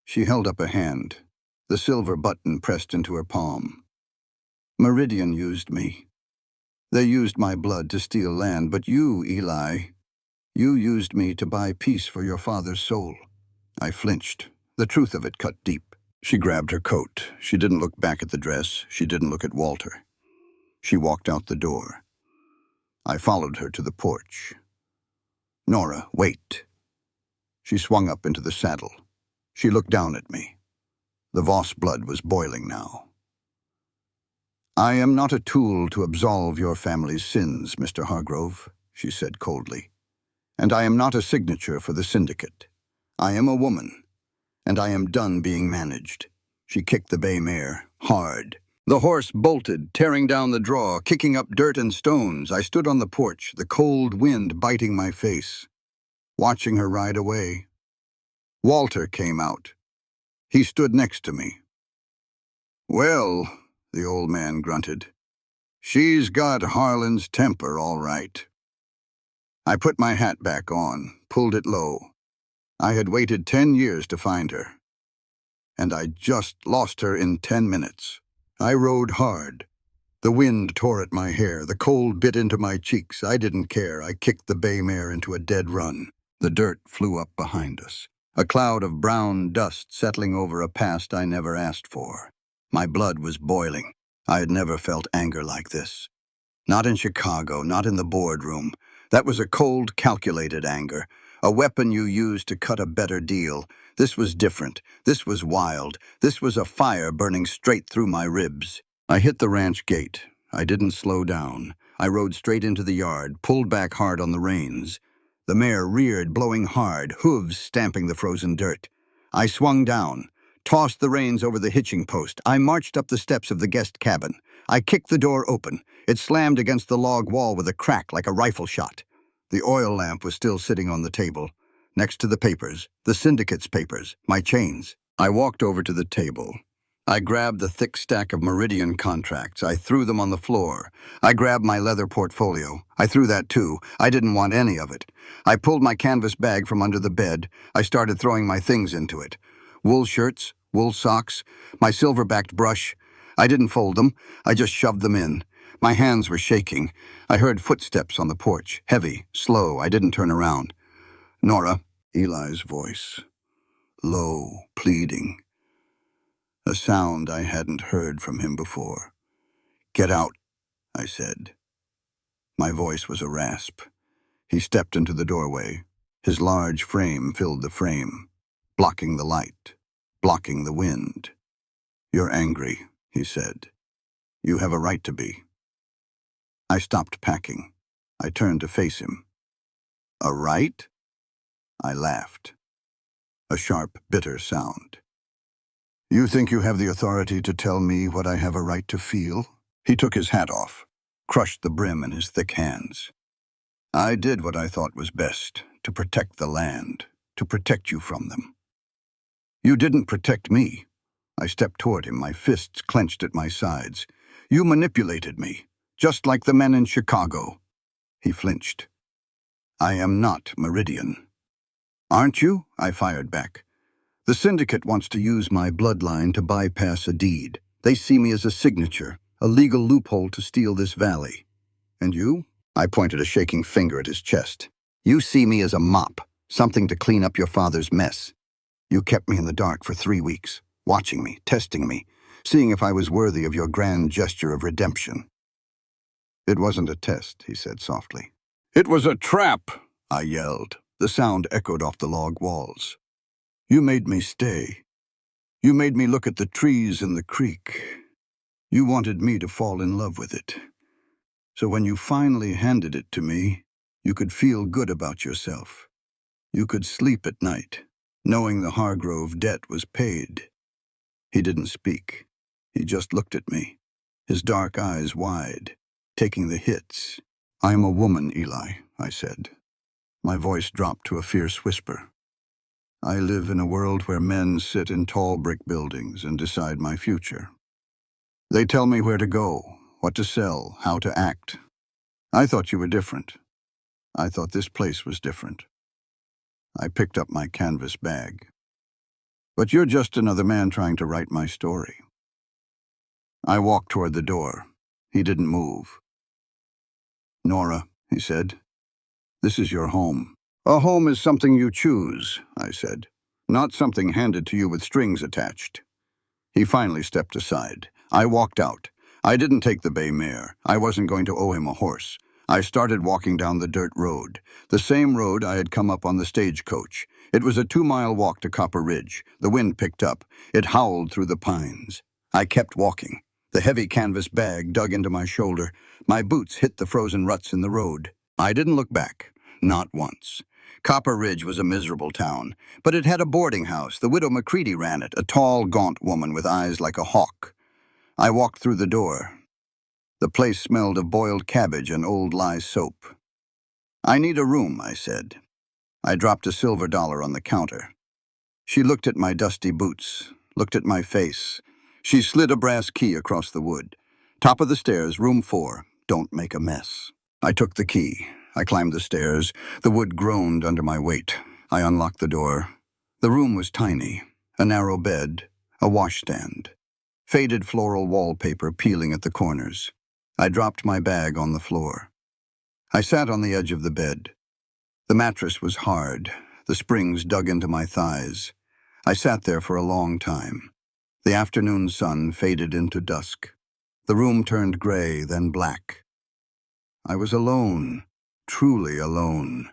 She held up a hand, the silver button pressed into her palm. Meridian used me. They used my blood to steal land, but you, Eli, you used me to buy peace for your father's soul. I flinched. The truth of it cut deep. She grabbed her coat. She didn't look back at the dress. She didn't look at Walter. She walked out the door. I followed her to the porch. Nora, wait. She swung up into the saddle. She looked down at me. The Voss blood was boiling now. I am not a tool to absolve your family's sins, Mr. Hargrove, she said coldly. And I am not a signature for the syndicate. I am a woman, and I am done being managed. She kicked the bay mare, hard. The horse bolted, tearing down the draw, kicking up dirt and stones. I stood on the porch, the cold wind biting my face, watching her ride away. Walter came out. He stood next to me. Well, the old man grunted, she's got Harlan's temper, all right. I put my hat back on, pulled it low. I had waited 10 years to find her, and I just lost her in 10 minutes. I rode hard. The wind tore at my hair, the cold bit into my cheeks. I didn't care. I kicked the bay mare into a dead run. The dirt flew up behind us, a cloud of brown dust settling over a past I never asked for. My blood was boiling. I had never felt anger like this. Not in Chicago, not in the boardroom. That was a cold, calculated anger, a weapon you used to cut a better deal. This was different. This was wild. This was a fire burning straight through my ribs. I hit the ranch gate. I didn't slow down. I rode straight into the yard, pulled back hard on the reins. The mare reared, blowing hard, hooves stamping the frozen dirt. I swung down, tossed the reins over the hitching post. I marched up the steps of the guest cabin. I kicked the door open. It slammed against the log wall with a crack like a rifle shot. The oil lamp was still sitting on the table, next to the papers, the syndicate's papers, my chains. I walked over to the table. I grabbed the thick stack of Meridian contracts. I threw them on the floor. I grabbed my leather portfolio. I threw that too. I didn't want any of it. I pulled my canvas bag from under the bed. I started throwing my things into it. Wool shirts, wool socks, my silver-backed brush. I didn't fold them. I just shoved them in. My hands were shaking. I heard footsteps on the porch, heavy, slow. I didn't turn around. Nora, Eli's voice, low, pleading. A sound I hadn't heard from him before. Get out, I said. My voice was a rasp. He stepped into the doorway. His large frame filled the frame, blocking the light, blocking the wind. You're angry, he said. You have a right to be. I stopped packing. I turned to face him. A right? I laughed. A sharp, bitter sound. You think you have the authority to tell me what I have a right to feel? He took his hat off, crushed the brim in his thick hands. I did what I thought was best, to protect the land, to protect you from them. You didn't protect me. I stepped toward him, my fists clenched at my sides. You manipulated me, just like the men in Chicago. He flinched. I am not Meridian. Aren't you? I fired back. The syndicate wants to use my bloodline to bypass a deed. They see me as a signature, a legal loophole to steal this valley. And you? I pointed a shaking finger at his chest. You see me as a mop, something to clean up your father's mess. You kept me in the dark for 3 weeks, watching me, testing me, seeing if I was worthy of your grand gesture of redemption. It wasn't a test, he said softly. It was a trap, I yelled. The sound echoed off the log walls. You made me stay. You made me look at the trees in the creek. You wanted me to fall in love with it. So when you finally handed it to me, you could feel good about yourself. You could sleep at night, knowing the Hargrove debt was paid. He didn't speak. He just looked at me, his dark eyes wide, taking the hits. I'm a woman, Eli, I said. My voice dropped to a fierce whisper. I live in a world where men sit in tall brick buildings and decide my future. They tell me where to go, what to sell, how to act. I thought you were different. I thought this place was different. I picked up my canvas bag. But you're just another man trying to write my story. I walked toward the door. He didn't move. Nora, he said, this is your home. A home is something you choose, I said, not something handed to you with strings attached. He finally stepped aside. I walked out. I didn't take the bay mare. I wasn't going to owe him a horse. I started walking down the dirt road, the same road I had come up on the stagecoach. It was a 2-mile walk to Copper Ridge. The wind picked up. It howled through the pines. I kept walking. The heavy canvas bag dug into my shoulder. My boots hit the frozen ruts in the road. I didn't look back. Not once. Copper Ridge was a miserable town, but it had a boarding house. The widow Macready ran it, a tall, gaunt woman with eyes like a hawk. I walked through the door. The place smelled of boiled cabbage and old lye soap. I need a room, I said. I dropped a silver dollar on the counter. She looked at my dusty boots, looked at my face. She slid a brass key across the wood. Top of the stairs, room 4. Don't make a mess. I took the key. I climbed the stairs. The wood groaned under my weight. I unlocked the door. The room was tiny. A narrow bed, a washstand, faded floral wallpaper peeling at the corners. I dropped my bag on the floor. I sat on the edge of the bed. The mattress was hard. The springs dug into my thighs. I sat there for a long time. The afternoon sun faded into dusk. The room turned gray, then black. I was alone, truly alone.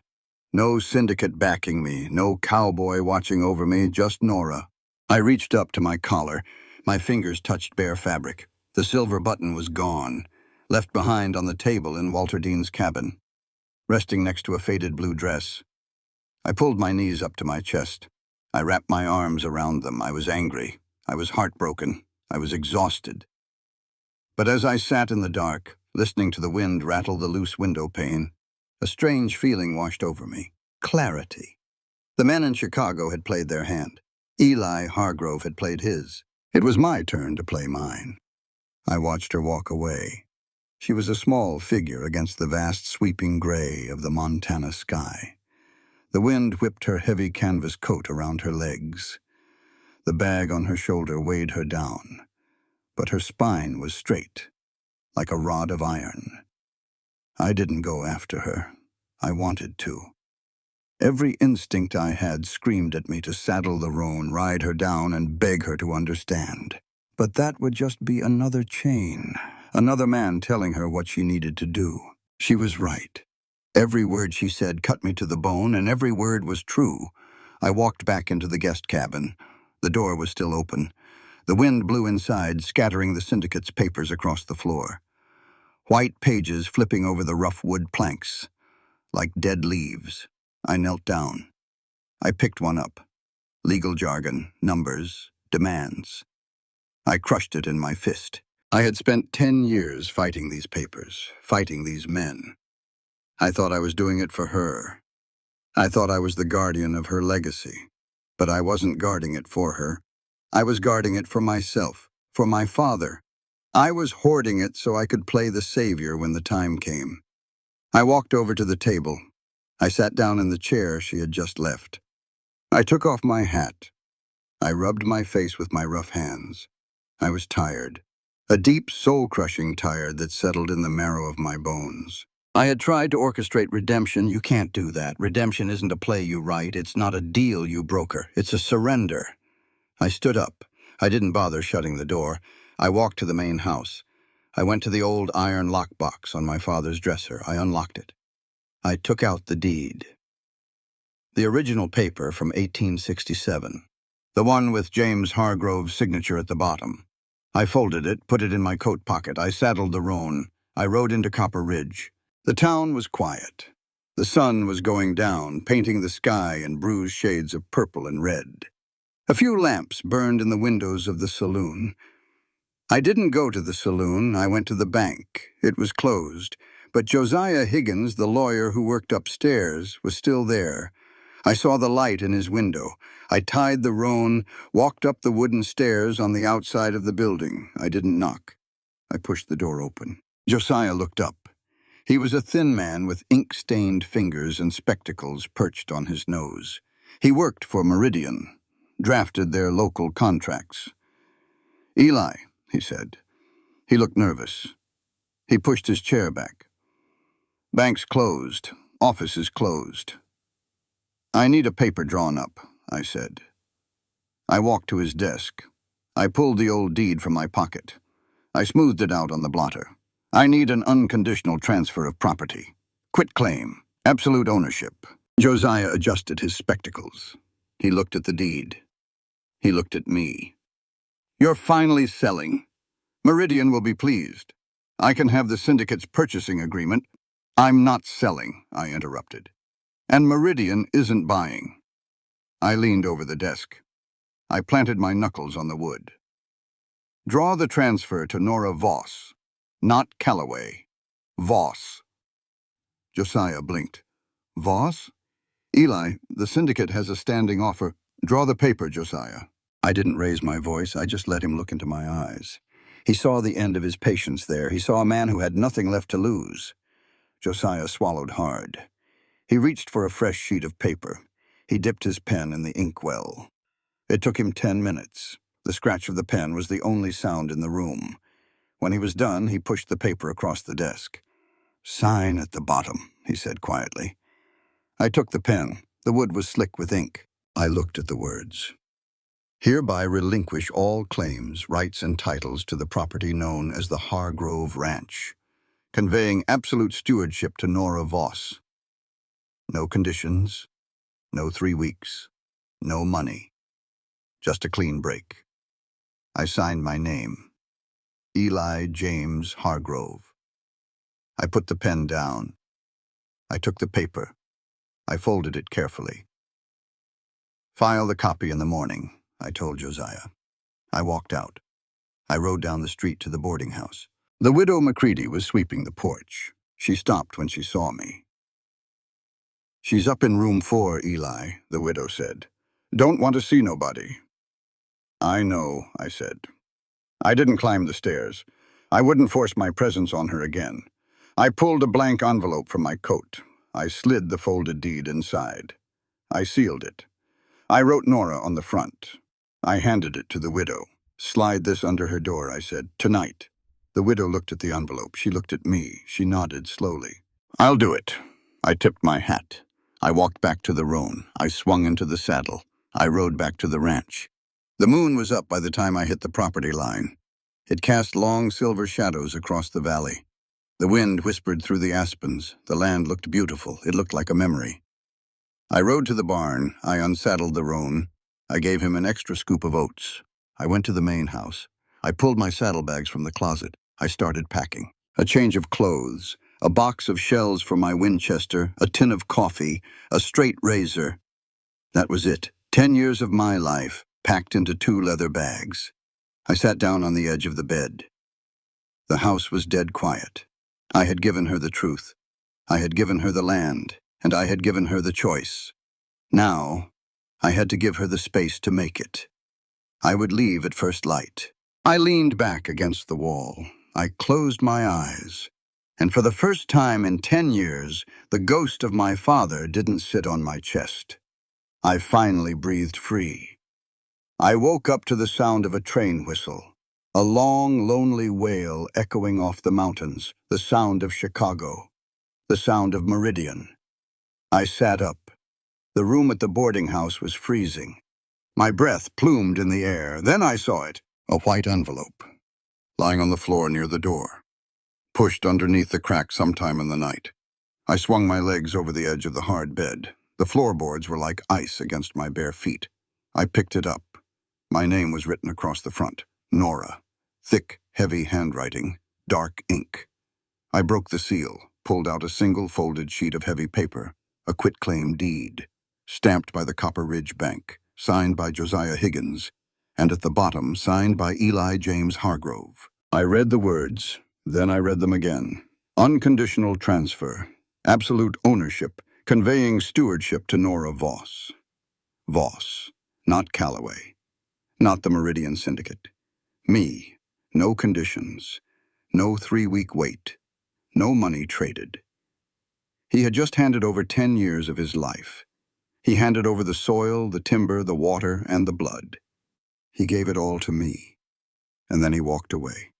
No syndicate backing me, no cowboy watching over me, just Nora. I reached up to my collar. My fingers touched bare fabric. The silver button was gone, left behind on the table in Walter Dean's cabin, resting next to a faded blue dress. I pulled my knees up to my chest. I wrapped my arms around them. I was angry. I was heartbroken. I was exhausted. But as I sat in the dark, listening to the wind rattle the loose window pane, a strange feeling washed over me. Clarity. The men in Chicago had played their hand. Eli Hargrove had played his. It was my turn to play mine. I watched her walk away. She was a small figure against the vast sweeping gray of the Montana sky. The wind whipped her heavy canvas coat around her legs. The bag on her shoulder weighed her down, but her spine was straight, like a rod of iron. I didn't go after her. I wanted to. Every instinct I had screamed at me to saddle the roan, ride her down, and beg her to understand. But that would just be another chain, another man telling her what she needed to do. She was right. Every word she said cut me to the bone, and every word was true. I walked back into the guest cabin. The door was still open. The wind blew inside, scattering the syndicate's papers across the floor. White pages flipping over the rough wood planks, like dead leaves. I knelt down. I picked one up. Legal jargon, numbers, demands. I crushed it in my fist. I had spent 10 years fighting these papers, fighting these men. I thought I was doing it for her. I thought I was the guardian of her legacy. But I wasn't guarding it for her. I was guarding it for myself, for my father. I was hoarding it so I could play the savior when the time came. I walked over to the table. I sat down in the chair she had just left. I took off my hat. I rubbed my face with my rough hands. I was tired. A deep, soul-crushing tired that settled in the marrow of my bones. I had tried to orchestrate redemption. You can't do that. Redemption isn't a play you write. It's not a deal you broker. It's a surrender. I stood up. I didn't bother shutting the door. I walked to the main house. I went to the old iron lockbox on my father's dresser. I unlocked it. I took out the deed. The original paper from 1867. The one with James Hargrove's signature at the bottom. I folded it, put it in my coat pocket. I saddled the roan. I rode into Copper Ridge. The town was quiet. The sun was going down, painting the sky in bruised shades of purple and red. A few lamps burned in the windows of the saloon. I didn't go to the saloon. I went to the bank. It was closed, but Josiah Higgins, the lawyer who worked upstairs, was still there. I saw the light in his window. I tied the roan, walked up the wooden stairs on the outside of the building. I didn't knock. I pushed the door open. Josiah looked up. He was a thin man with ink-stained fingers and spectacles perched on his nose. He worked for Meridian, drafted their local contracts. "Eli," he said. He looked nervous. He pushed his chair back. "Bank's closed. Office is closed." "I need a paper drawn up," I said. I walked to his desk. I pulled the old deed from my pocket. I smoothed it out on the blotter. "I need an unconditional transfer of property. Quitclaim. Absolute ownership." Josiah adjusted his spectacles. He looked at the deed. He looked at me. "You're finally selling. Meridian will be pleased. I can have the syndicate's purchasing agreement." "I'm not selling," I interrupted. "And Meridian isn't buying." I leaned over the desk. I planted my knuckles on the wood. "Draw the transfer to Nora Voss, not Calloway. Voss." Josiah blinked. "Voss? Eli, the syndicate has a standing offer." "Draw the paper, Josiah." I didn't raise my voice. I just let him look into my eyes. He saw the end of his patience there. He saw a man who had nothing left to lose. Josiah swallowed hard. He reached for a fresh sheet of paper. He dipped his pen in the inkwell. It took him 10 minutes. The scratch of the pen was the only sound in the room. When he was done, he pushed the paper across the desk. "Sign at the bottom," he said quietly. I took the pen. The wood was slick with ink. I looked at the words. "Hereby relinquish all claims, rights, and titles to the property known as the Hargrove Ranch, conveying absolute stewardship to Nora Voss. No conditions, no 3 weeks, no money. Just a clean break." I signed my name. Eli James Hargrove. I put the pen down. I took the paper. I folded it carefully. "File the copy in the morning," I told Josiah. I walked out. I rode down the street to the boarding house. The widow Macready was sweeping the porch. She stopped when she saw me. "She's up in room 4, Eli," the widow said. "Don't want to see nobody." "I know," I said. I didn't climb the stairs. I wouldn't force my presence on her again. I pulled a blank envelope from my coat. I slid the folded deed inside. I sealed it. I wrote Nora on the front. I handed it to the widow. "Slide this under her door," I said. "Tonight." The widow looked at the envelope. She looked at me. She nodded slowly. "I'll do it." I tipped my hat. I walked back to the roan. I swung into the saddle. I rode back to the ranch. The moon was up by the time I hit the property line. It cast long silver shadows across the valley. The wind whispered through the aspens. The land looked beautiful. It looked like a memory. I rode to the barn. I unsaddled the roan. I gave him an extra scoop of oats. I went to the main house. I pulled my saddlebags from the closet. I started packing. A change of clothes, a box of shells for my Winchester, a tin of coffee, a straight razor. That was it. 10 years of my life, packed into 2 leather bags. I sat down on the edge of the bed. The house was dead quiet. I had given her the truth. I had given her the land, and I had given her the choice. Now, I had to give her the space to make it. I would leave at first light. I leaned back against the wall. I closed my eyes. And for the first time in 10 years, the ghost of my father didn't sit on my chest. I finally breathed free. I woke up to the sound of a train whistle. A long, lonely wail echoing off the mountains, the sound of Chicago, the sound of Meridian. I sat up. The room at the boarding house was freezing. My breath plumed in the air. Then I saw it, a white envelope, lying on the floor near the door, pushed underneath the crack sometime in the night. I swung my legs over the edge of the hard bed. The floorboards were like ice against my bare feet. I picked it up. My name was written across the front, Nora. Thick, heavy handwriting, dark ink. I broke the seal, pulled out a single folded sheet of heavy paper, a quitclaim deed, stamped by the Copper Ridge Bank, signed by Josiah Higgins, and at the bottom signed by Eli James Hargrove. I read the words, then I read them again. Unconditional transfer, absolute ownership, conveying stewardship to Nora Voss. Voss, not Calloway, not the Meridian Syndicate. Me, no conditions. No 3-week wait. No money traded. He had just handed over 10 years of his life. He handed over the soil, the timber, the water, and the blood. He gave it all to me, and then he walked away.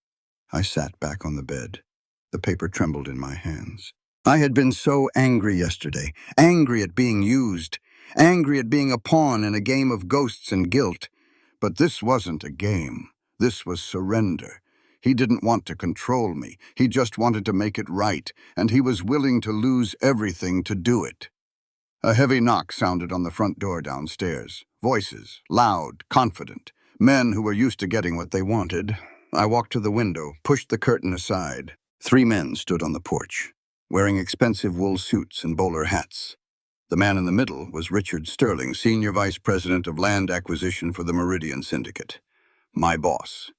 I sat back on the bed. The paper trembled in my hands. I had been so angry yesterday, angry at being used, angry at being a pawn in a game of ghosts and guilt. But this wasn't a game. This was surrender. He didn't want to control me. He just wanted to make it right, and he was willing to lose everything to do it. A heavy knock sounded on the front door downstairs. Voices, loud, confident. Men who were used to getting what they wanted. I walked to the window, pushed the curtain aside. 3 men stood on the porch, wearing expensive wool suits and bowler hats. The man in the middle was Richard Sterling, Senior Vice President of Land Acquisition for the Meridian Syndicate. My boss.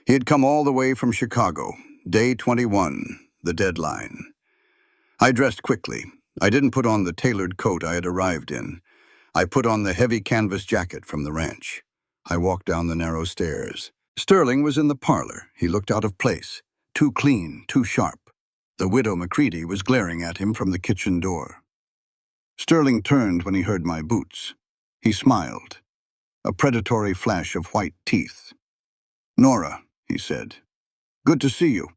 He had come all the way from Chicago. Day 21, the deadline. I dressed quickly. I didn't put on the tailored coat I had arrived in. I put on the heavy canvas jacket from the ranch. I walked down the narrow stairs. Sterling was in the parlor. He looked out of place. Too clean, too sharp. The widow Macready was glaring at him from the kitchen door. Sterling turned when he heard my boots. He smiled. A predatory flash of white teeth. "Nora," he said. "Good to see you.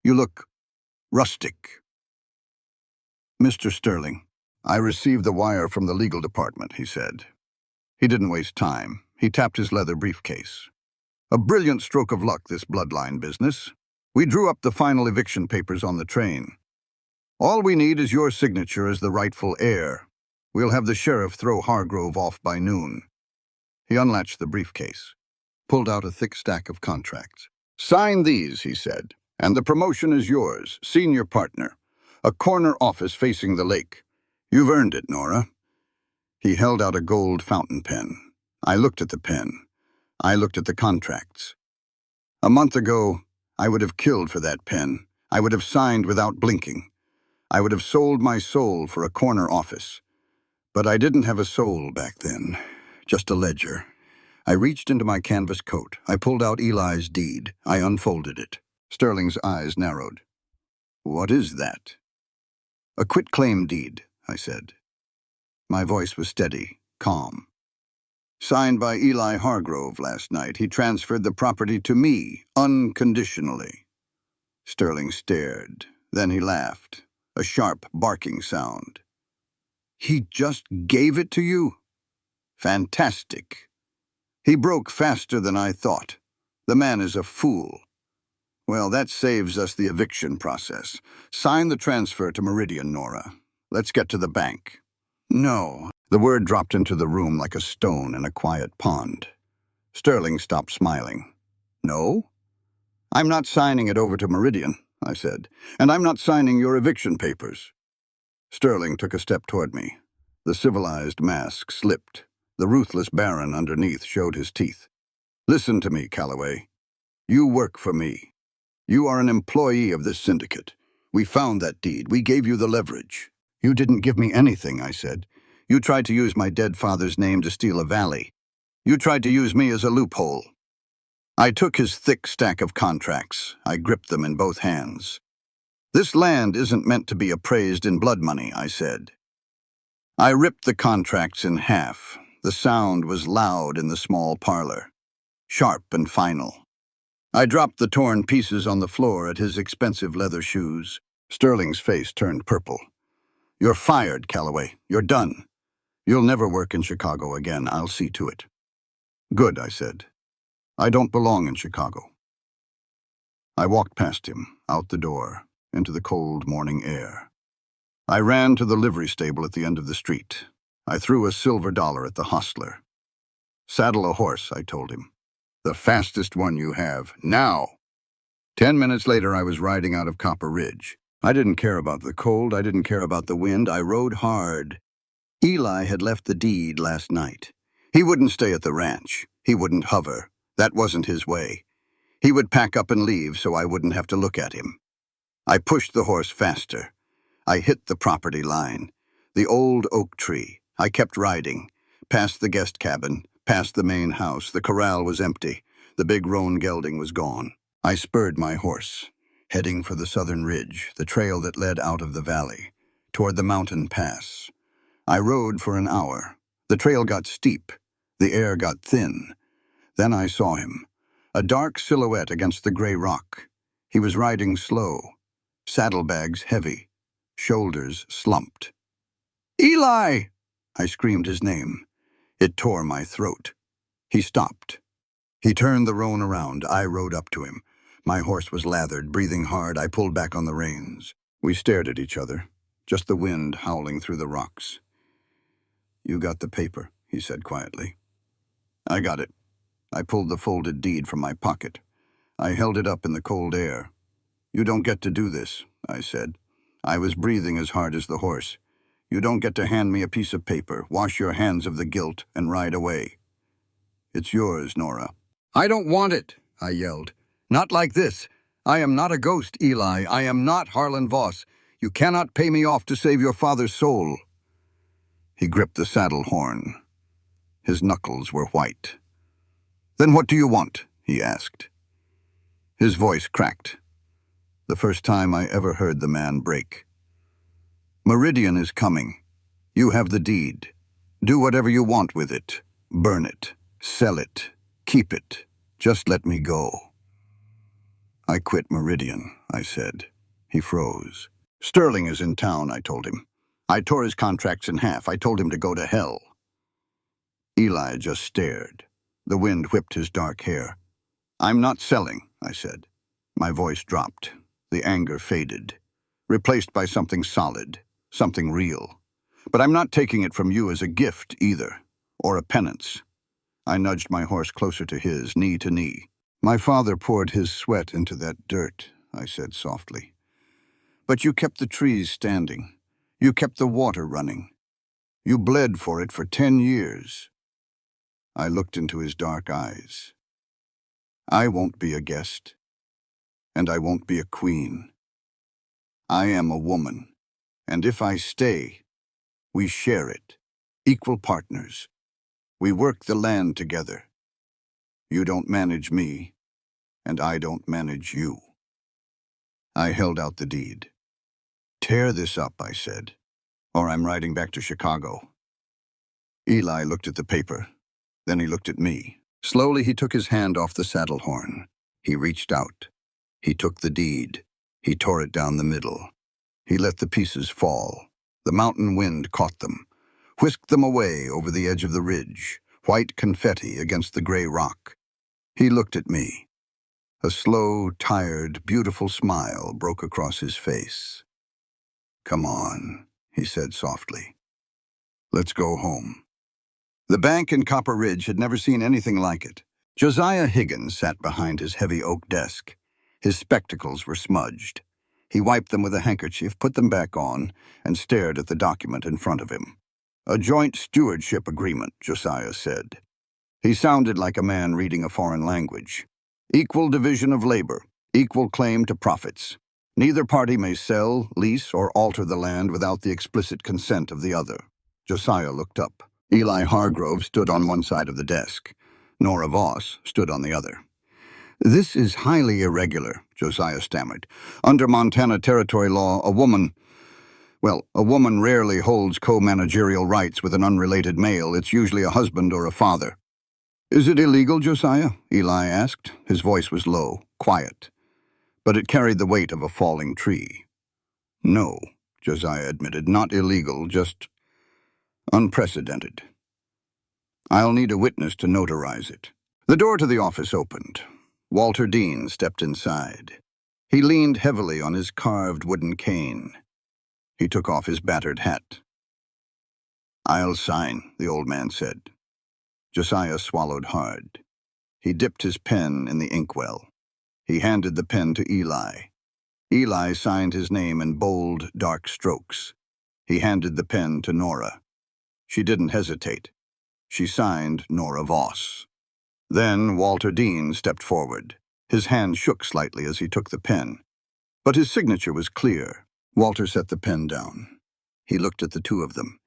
You look rustic." "Mr. Sterling, I received the wire from the legal department," he said. He didn't waste time. He tapped his leather briefcase. "A brilliant stroke of luck, this bloodline business. We drew up the final eviction papers on the train. All we need is your signature as the rightful heir. We'll have the sheriff throw Hargrove off by noon." He unlatched the briefcase, pulled out a thick stack of contracts. "Sign these," he said, "and the promotion is yours, senior partner. A corner office facing the lake. You've earned it, Nora." He held out a gold fountain pen. I looked at the pen. I looked at the contracts. A month ago, I would have killed for that pen. I would have signed without blinking. I would have sold my soul for a corner office. But I didn't have a soul back then, just a ledger. I reached into my canvas coat. I pulled out Eli's deed. I unfolded it. Sterling's eyes narrowed. "What is that?" "A quitclaim deed," I said. My voice was steady, calm. "Signed by Eli Hargrove last night. He transferred the property to me, unconditionally." Sterling stared. Then he laughed, a sharp, barking sound. "He just gave it to you? Fantastic. He broke faster than I thought. The man is a fool. Well, that saves us the eviction process. Sign the transfer to Meridian, Nora. Let's get to the bank." "No." The word dropped into the room like a stone in a quiet pond. Sterling stopped smiling. "No? I'm not signing it over to Meridian," I said, "and I'm not signing your eviction papers." Sterling took a step toward me. The civilized mask slipped. The ruthless baron underneath showed his teeth. "Listen to me, Calloway. You work for me. You are an employee of this syndicate. We found that deed. We gave you the leverage." "You didn't give me anything," I said. "You tried to use my dead father's name to steal a valley. You tried to use me as a loophole." I took his thick stack of contracts. I gripped them in both hands. "This land isn't meant to be appraised in blood money," I said. I ripped the contracts in half. The sound was loud in the small parlor, sharp and final. I dropped the torn pieces on the floor at his expensive leather shoes. Sterling's face turned purple. "You're fired, Calloway. You're done. You'll never work in Chicago again. I'll see to it." "Good," I said. "I don't belong in Chicago." I walked past him, out the door, into the cold morning air. I ran to the livery stable at the end of the street. I threw a silver dollar at the hostler. "Saddle a horse," I told him. "The fastest one you have, now." 10 minutes later, I was riding out of Copper Ridge. I didn't care about the cold. I didn't care about the wind. I rode hard. Eli had left the deed last night. He wouldn't stay at the ranch. He wouldn't hover. That wasn't his way. He would pack up and leave so I wouldn't have to look at him. I pushed the horse faster. I hit the property line. The old oak tree. I kept riding. Past the guest cabin, past the main house. The corral was empty. The big roan gelding was gone. I spurred my horse, heading for the southern ridge, the trail that led out of the valley, toward the mountain pass. I rode for an hour. The trail got steep. The air got thin. Then I saw him, a dark silhouette against the gray rock. He was riding slow, saddlebags heavy, shoulders slumped. "Eli!" I screamed his name. It tore my throat. He stopped. He turned the roan around. I rode up to him. My horse was lathered, breathing hard. I pulled back on the reins. We stared at each other, just the wind howling through the rocks. "You got the paper," he said quietly. "I got it." I pulled the folded deed from my pocket. I held it up in the cold air. "You don't get to do this," I said. I was breathing as hard as the horse. "You don't get to hand me a piece of paper, wash your hands of the guilt, and ride away." "It's yours, Nora." "I don't want it," I yelled. "Not like this. I am not a ghost, Eli. I am not Harlan Voss. You cannot pay me off to save your father's soul." He gripped the saddle horn. His knuckles were white. "Then what do you want?" he asked. His voice cracked. The first time I ever heard the man break. "Meridian is coming. You have the deed. Do whatever you want with it. Burn it. Sell it. Keep it. Just let me go." "I quit Meridian," I said. He froze. "Sterling is in town," I told him. "I tore his contracts in half. I told him to go to hell." Eli just stared. The wind whipped his dark hair. "I'm not selling," I said. My voice dropped. The anger faded, replaced by something solid, something real. "But I'm not taking it from you as a gift either, or a penance." I nudged my horse closer to his, knee to knee. "My father poured his sweat into that dirt," I said softly. "But you kept the trees standing. You kept the water running. You bled for it for 10 years. I looked into his dark eyes. "I won't be a guest, and I won't be a queen. I am a woman, and if I stay, we share it, equal partners. We work the land together. You don't manage me, and I don't manage you." I held out the deed. "Tear this up," I said, "or I'm riding back to Chicago." Eli looked at the paper. Then he looked at me. Slowly he took his hand off the saddle horn. He reached out. He took the deed. He tore it down the middle. He let the pieces fall. The mountain wind caught them, whisked them away over the edge of the ridge, white confetti against the gray rock. He looked at me. A slow, tired, beautiful smile broke across his face. "Come on," he said softly. "Let's go home." The bank in Copper Ridge had never seen anything like it. Josiah Higgins sat behind his heavy oak desk. His spectacles were smudged. He wiped them with a handkerchief, put them back on, and stared at the document in front of him. "A joint stewardship agreement," Josiah said. He sounded like a man reading a foreign language. "Equal division of labor, equal claim to profits. Neither party may sell, lease, or alter the land without the explicit consent of the other." Josiah looked up. Eli Hargrove stood on one side of the desk. Nora Voss stood on the other. "This is highly irregular," Josiah stammered. "Under Montana territory law, a woman rarely holds co-managerial rights with an unrelated male. It's usually a husband or a father." "Is it illegal, Josiah?" Eli asked. His voice was low, quiet, but it carried the weight of a falling tree. "No," Josiah admitted, "not illegal, just unprecedented. I'll need a witness to notarize it." The door to the office opened. Walter Dean stepped inside. He leaned heavily on his carved wooden cane. He took off his battered hat. "I'll sign," the old man said. Josiah swallowed hard. He dipped his pen in the inkwell. He handed the pen to Eli. Eli signed his name in bold, dark strokes. He handed the pen to Nora. She didn't hesitate. She signed Nora Voss. Then Walter Dean stepped forward. His hand shook slightly as he took the pen, but his signature was clear. Walter set the pen down. He looked at the two of them.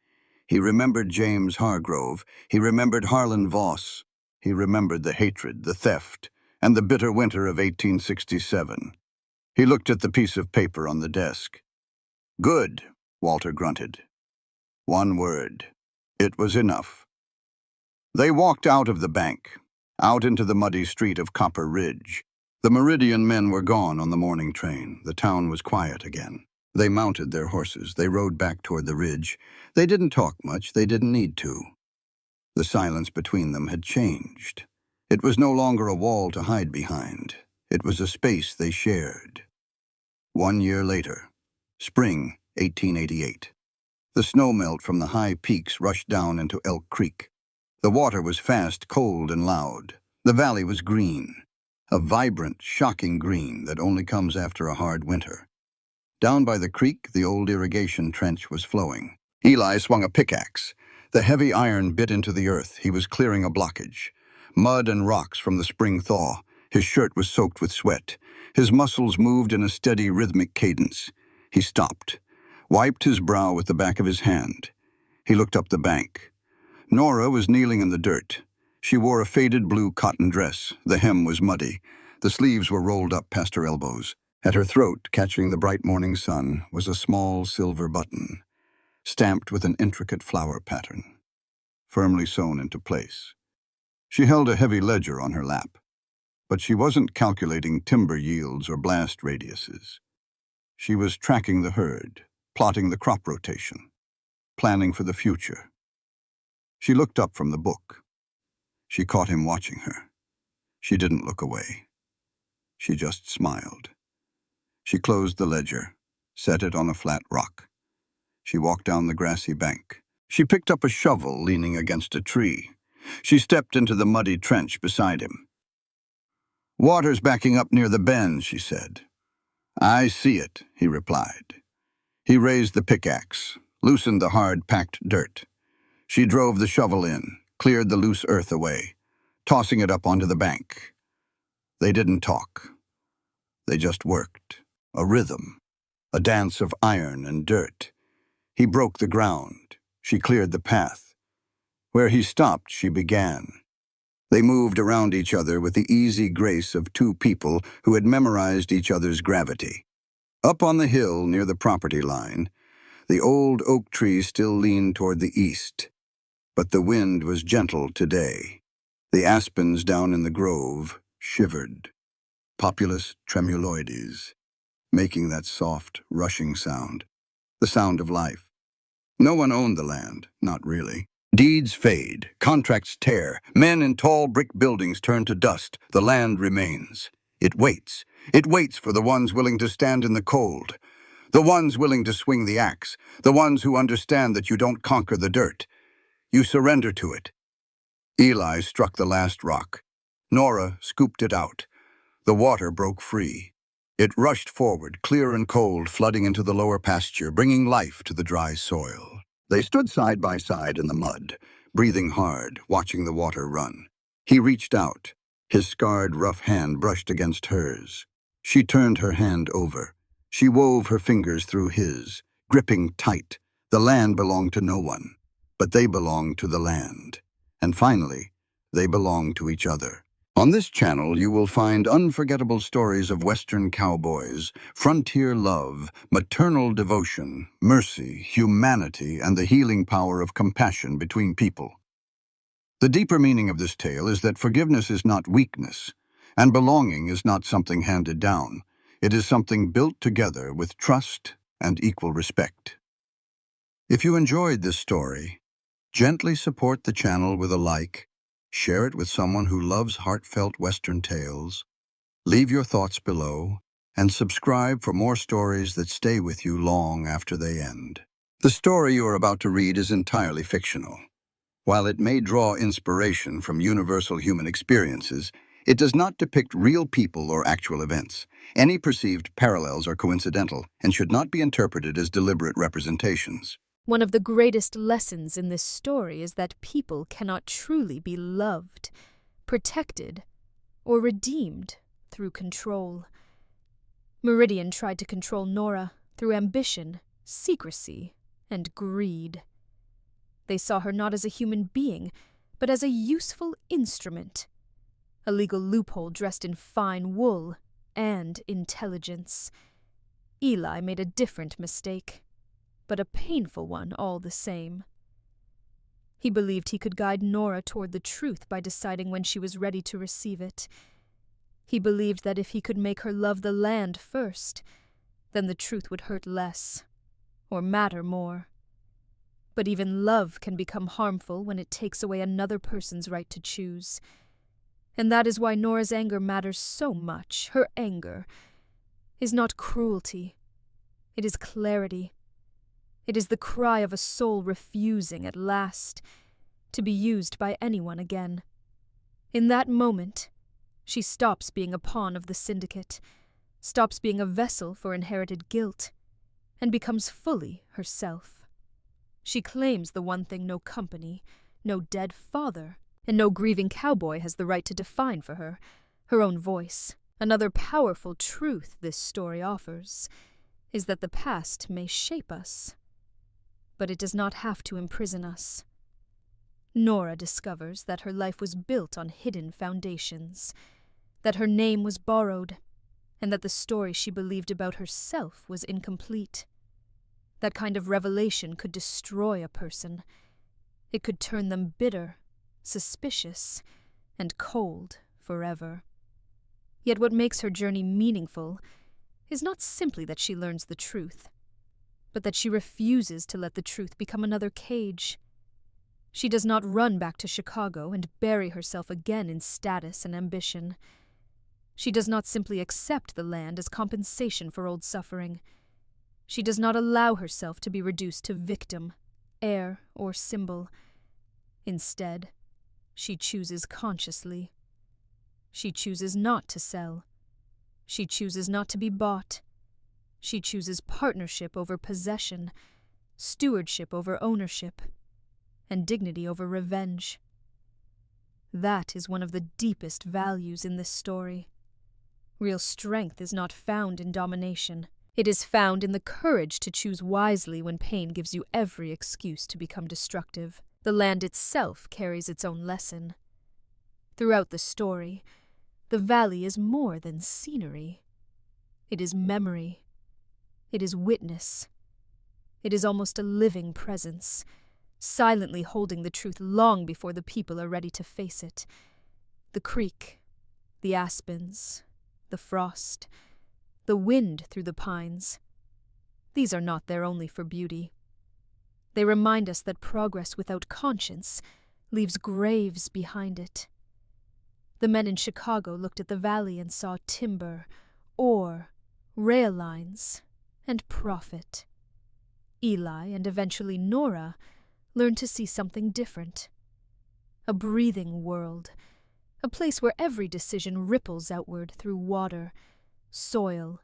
He remembered James Hargrove. He remembered Harlan Voss. He remembered the hatred, the theft, and the bitter winter of 1867. He looked at the piece of paper on the desk. "Good," Walter grunted. One word. It was enough. They walked out of the bank, out into the muddy street of Copper Ridge. The Meridian men were gone on the morning train. The town was quiet again. They mounted their horses. They rode back toward the ridge. They didn't talk much. They didn't need to. The silence between them had changed. It was no longer a wall to hide behind. It was a space they shared. 1 year later, spring 1888. The snowmelt from the high peaks rushed down into Elk Creek. The water was fast, cold, and loud. The valley was green, a vibrant, shocking green that only comes after a hard winter. Down by the creek, the old irrigation trench was flowing. Eli swung a pickaxe. The heavy iron bit into the earth. He was clearing a blockage. Mud and rocks from the spring thaw. His shirt was soaked with sweat. His muscles moved in a steady, rhythmic cadence. He stopped, wiped his brow with the back of his hand. He looked up the bank. Nora was kneeling in the dirt. She wore a faded blue cotton dress. The hem was muddy. The sleeves were rolled up past her elbows. At her throat, catching the bright morning sun, was a small silver button, stamped with an intricate flower pattern, firmly sewn into place. She held a heavy ledger on her lap, but she wasn't calculating timber yields or blast radiuses. She was tracking the herd, plotting the crop rotation, planning for the future. She looked up from the book. She caught him watching her. She didn't look away. She just smiled. She closed the ledger, set it on a flat rock. She walked down the grassy bank. She picked up a shovel leaning against a tree. She stepped into the muddy trench beside him. "Water's backing up near the bend," she said. "I see it," he replied. He raised the pickaxe, loosened the hard, packed dirt. She drove the shovel in, cleared the loose earth away, tossing it up onto the bank. They didn't talk. They just worked. A rhythm, a dance of iron and dirt. He broke the ground. She cleared the path. Where he stopped, she began. They moved around each other with the easy grace of two people who had memorized each other's gravity. Up on the hill near the property line, the old oak tree still leaned toward the east, but the wind was gentle today. The aspens down in the grove shivered, populus tremuloides, making that soft, rushing sound, the sound of life. No one owned the land, not really. Deeds fade, contracts tear, men in tall brick buildings turn to dust. The land remains. It waits. It waits for the ones willing to stand in the cold, the ones willing to swing the axe, the ones who understand that you don't conquer the dirt. You surrender to it. Eli struck the last rock. Nora scooped it out. The water broke free. It rushed forward, clear and cold, flooding into the lower pasture, bringing life to the dry soil. They stood side by side in the mud, breathing hard, watching the water run. He reached out. His scarred, rough hand brushed against hers. She turned her hand over. She wove her fingers through his, gripping tight. The land belonged to no one, but they belonged to the land. And finally, they belonged to each other. On this channel, you will find unforgettable stories of Western cowboys, frontier love, maternal devotion, mercy, humanity, and the healing power of compassion between people. The deeper meaning of this tale is that forgiveness is not weakness, and belonging is not something handed down. It is something built together with trust and equal respect. If you enjoyed this story, gently support the channel with a like, share it with someone who loves heartfelt Western tales, leave your thoughts below, and subscribe for more stories that stay with you long after they end. The story you are about to read is entirely fictional. While it may draw inspiration from universal human experiences, it does not depict real people or actual events. Any perceived parallels are coincidental and should not be interpreted as deliberate representations. One of the greatest lessons in this story is that people cannot truly be loved, protected, or redeemed through control. Meridian tried to control Nora through ambition, secrecy, and greed. They saw her not as a human being, but as a useful instrument. a legal loophole dressed in fine wool and intelligence. Eli made a different mistake, but a painful one all the same. He believed he could guide Nora toward the truth by deciding when she was ready to receive it. He believed that if he could make her love the land first, then the truth would hurt less, or matter more. But even love can become harmful when it takes away another person's right to choose. And that is why Nora's anger matters so much. Her anger is not cruelty. It is clarity. It is the cry of a soul refusing, at last, to be used by anyone again. In that moment, she stops being a pawn of the syndicate, stops being a vessel for inherited guilt, and becomes fully herself. She claims the one thing no company, no dead father, and no grieving cowboy has the right to define for her, her own voice. Another powerful truth this story offers is that the past may shape us, but it does not have to imprison us. Nora discovers that her life was built on hidden foundations, that her name was borrowed, and that the story she believed about herself was incomplete. That kind of revelation could destroy a person. It could turn them bitter, suspicious, and cold forever. Yet what makes her journey meaningful is not simply that she learns the truth, but that she refuses to let the truth become another cage. She does not run back to Chicago and bury herself again in status and ambition. She does not simply accept the land as compensation for old suffering. She does not allow herself to be reduced to victim, heir, or symbol. Instead, she chooses consciously. She chooses not to sell. She chooses not to be bought. She chooses partnership over possession, stewardship over ownership, and dignity over revenge. That is one of the deepest values in this story. Real strength is not found in domination. It is found in the courage to choose wisely when pain gives you every excuse to become destructive. The land itself carries its own lesson. Throughout the story, the valley is more than scenery. It is memory. It is witness. It is almost a living presence, silently holding the truth long before the people are ready to face it. The creek, the aspens, the frost, the wind through the pines. These are not there only for beauty. They remind us that progress without conscience leaves graves behind it. The men in Chicago looked at the valley and saw timber, ore, rail lines, and profit. Eli, and eventually Nora, learned to see something different. A breathing world, a place where every decision ripples outward through water, soil,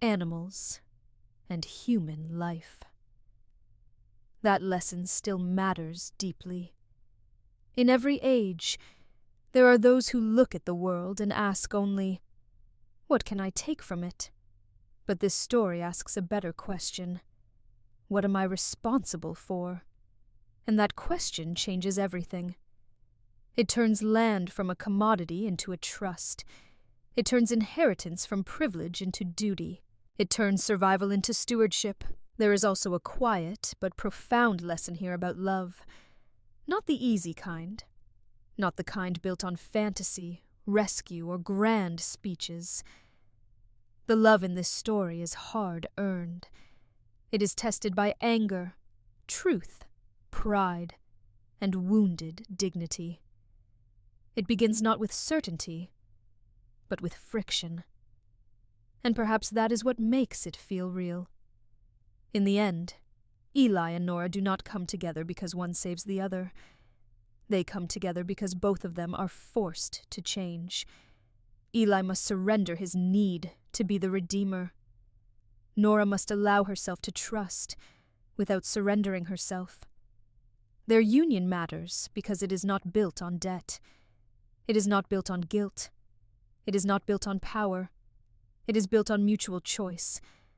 animals, and human life. That lesson still matters deeply. In every age, there are those who look at the world and ask only, "What can I take from it?" But this story asks a better question. What am I responsible for? And that question changes everything. It turns land from a commodity into a trust. It turns inheritance from privilege into duty. It turns survival into stewardship. There is also a quiet but profound lesson here about love. Not the easy kind. Not the kind built on fantasy, rescue, or grand speeches. The love in this story is hard-earned. It is tested by anger, truth, pride, and wounded dignity. It begins not with certainty, but with friction. And perhaps that is what makes it feel real. In the end, Eli and Nora do not come together because one saves the other. They come together because both of them are forced to change. Eli must surrender his need to be the redeemer. Nora must allow herself to trust without surrendering herself. Their union matters because it is not built on debt. It is not built on guilt. It is not built on power. It is built on mutual choice,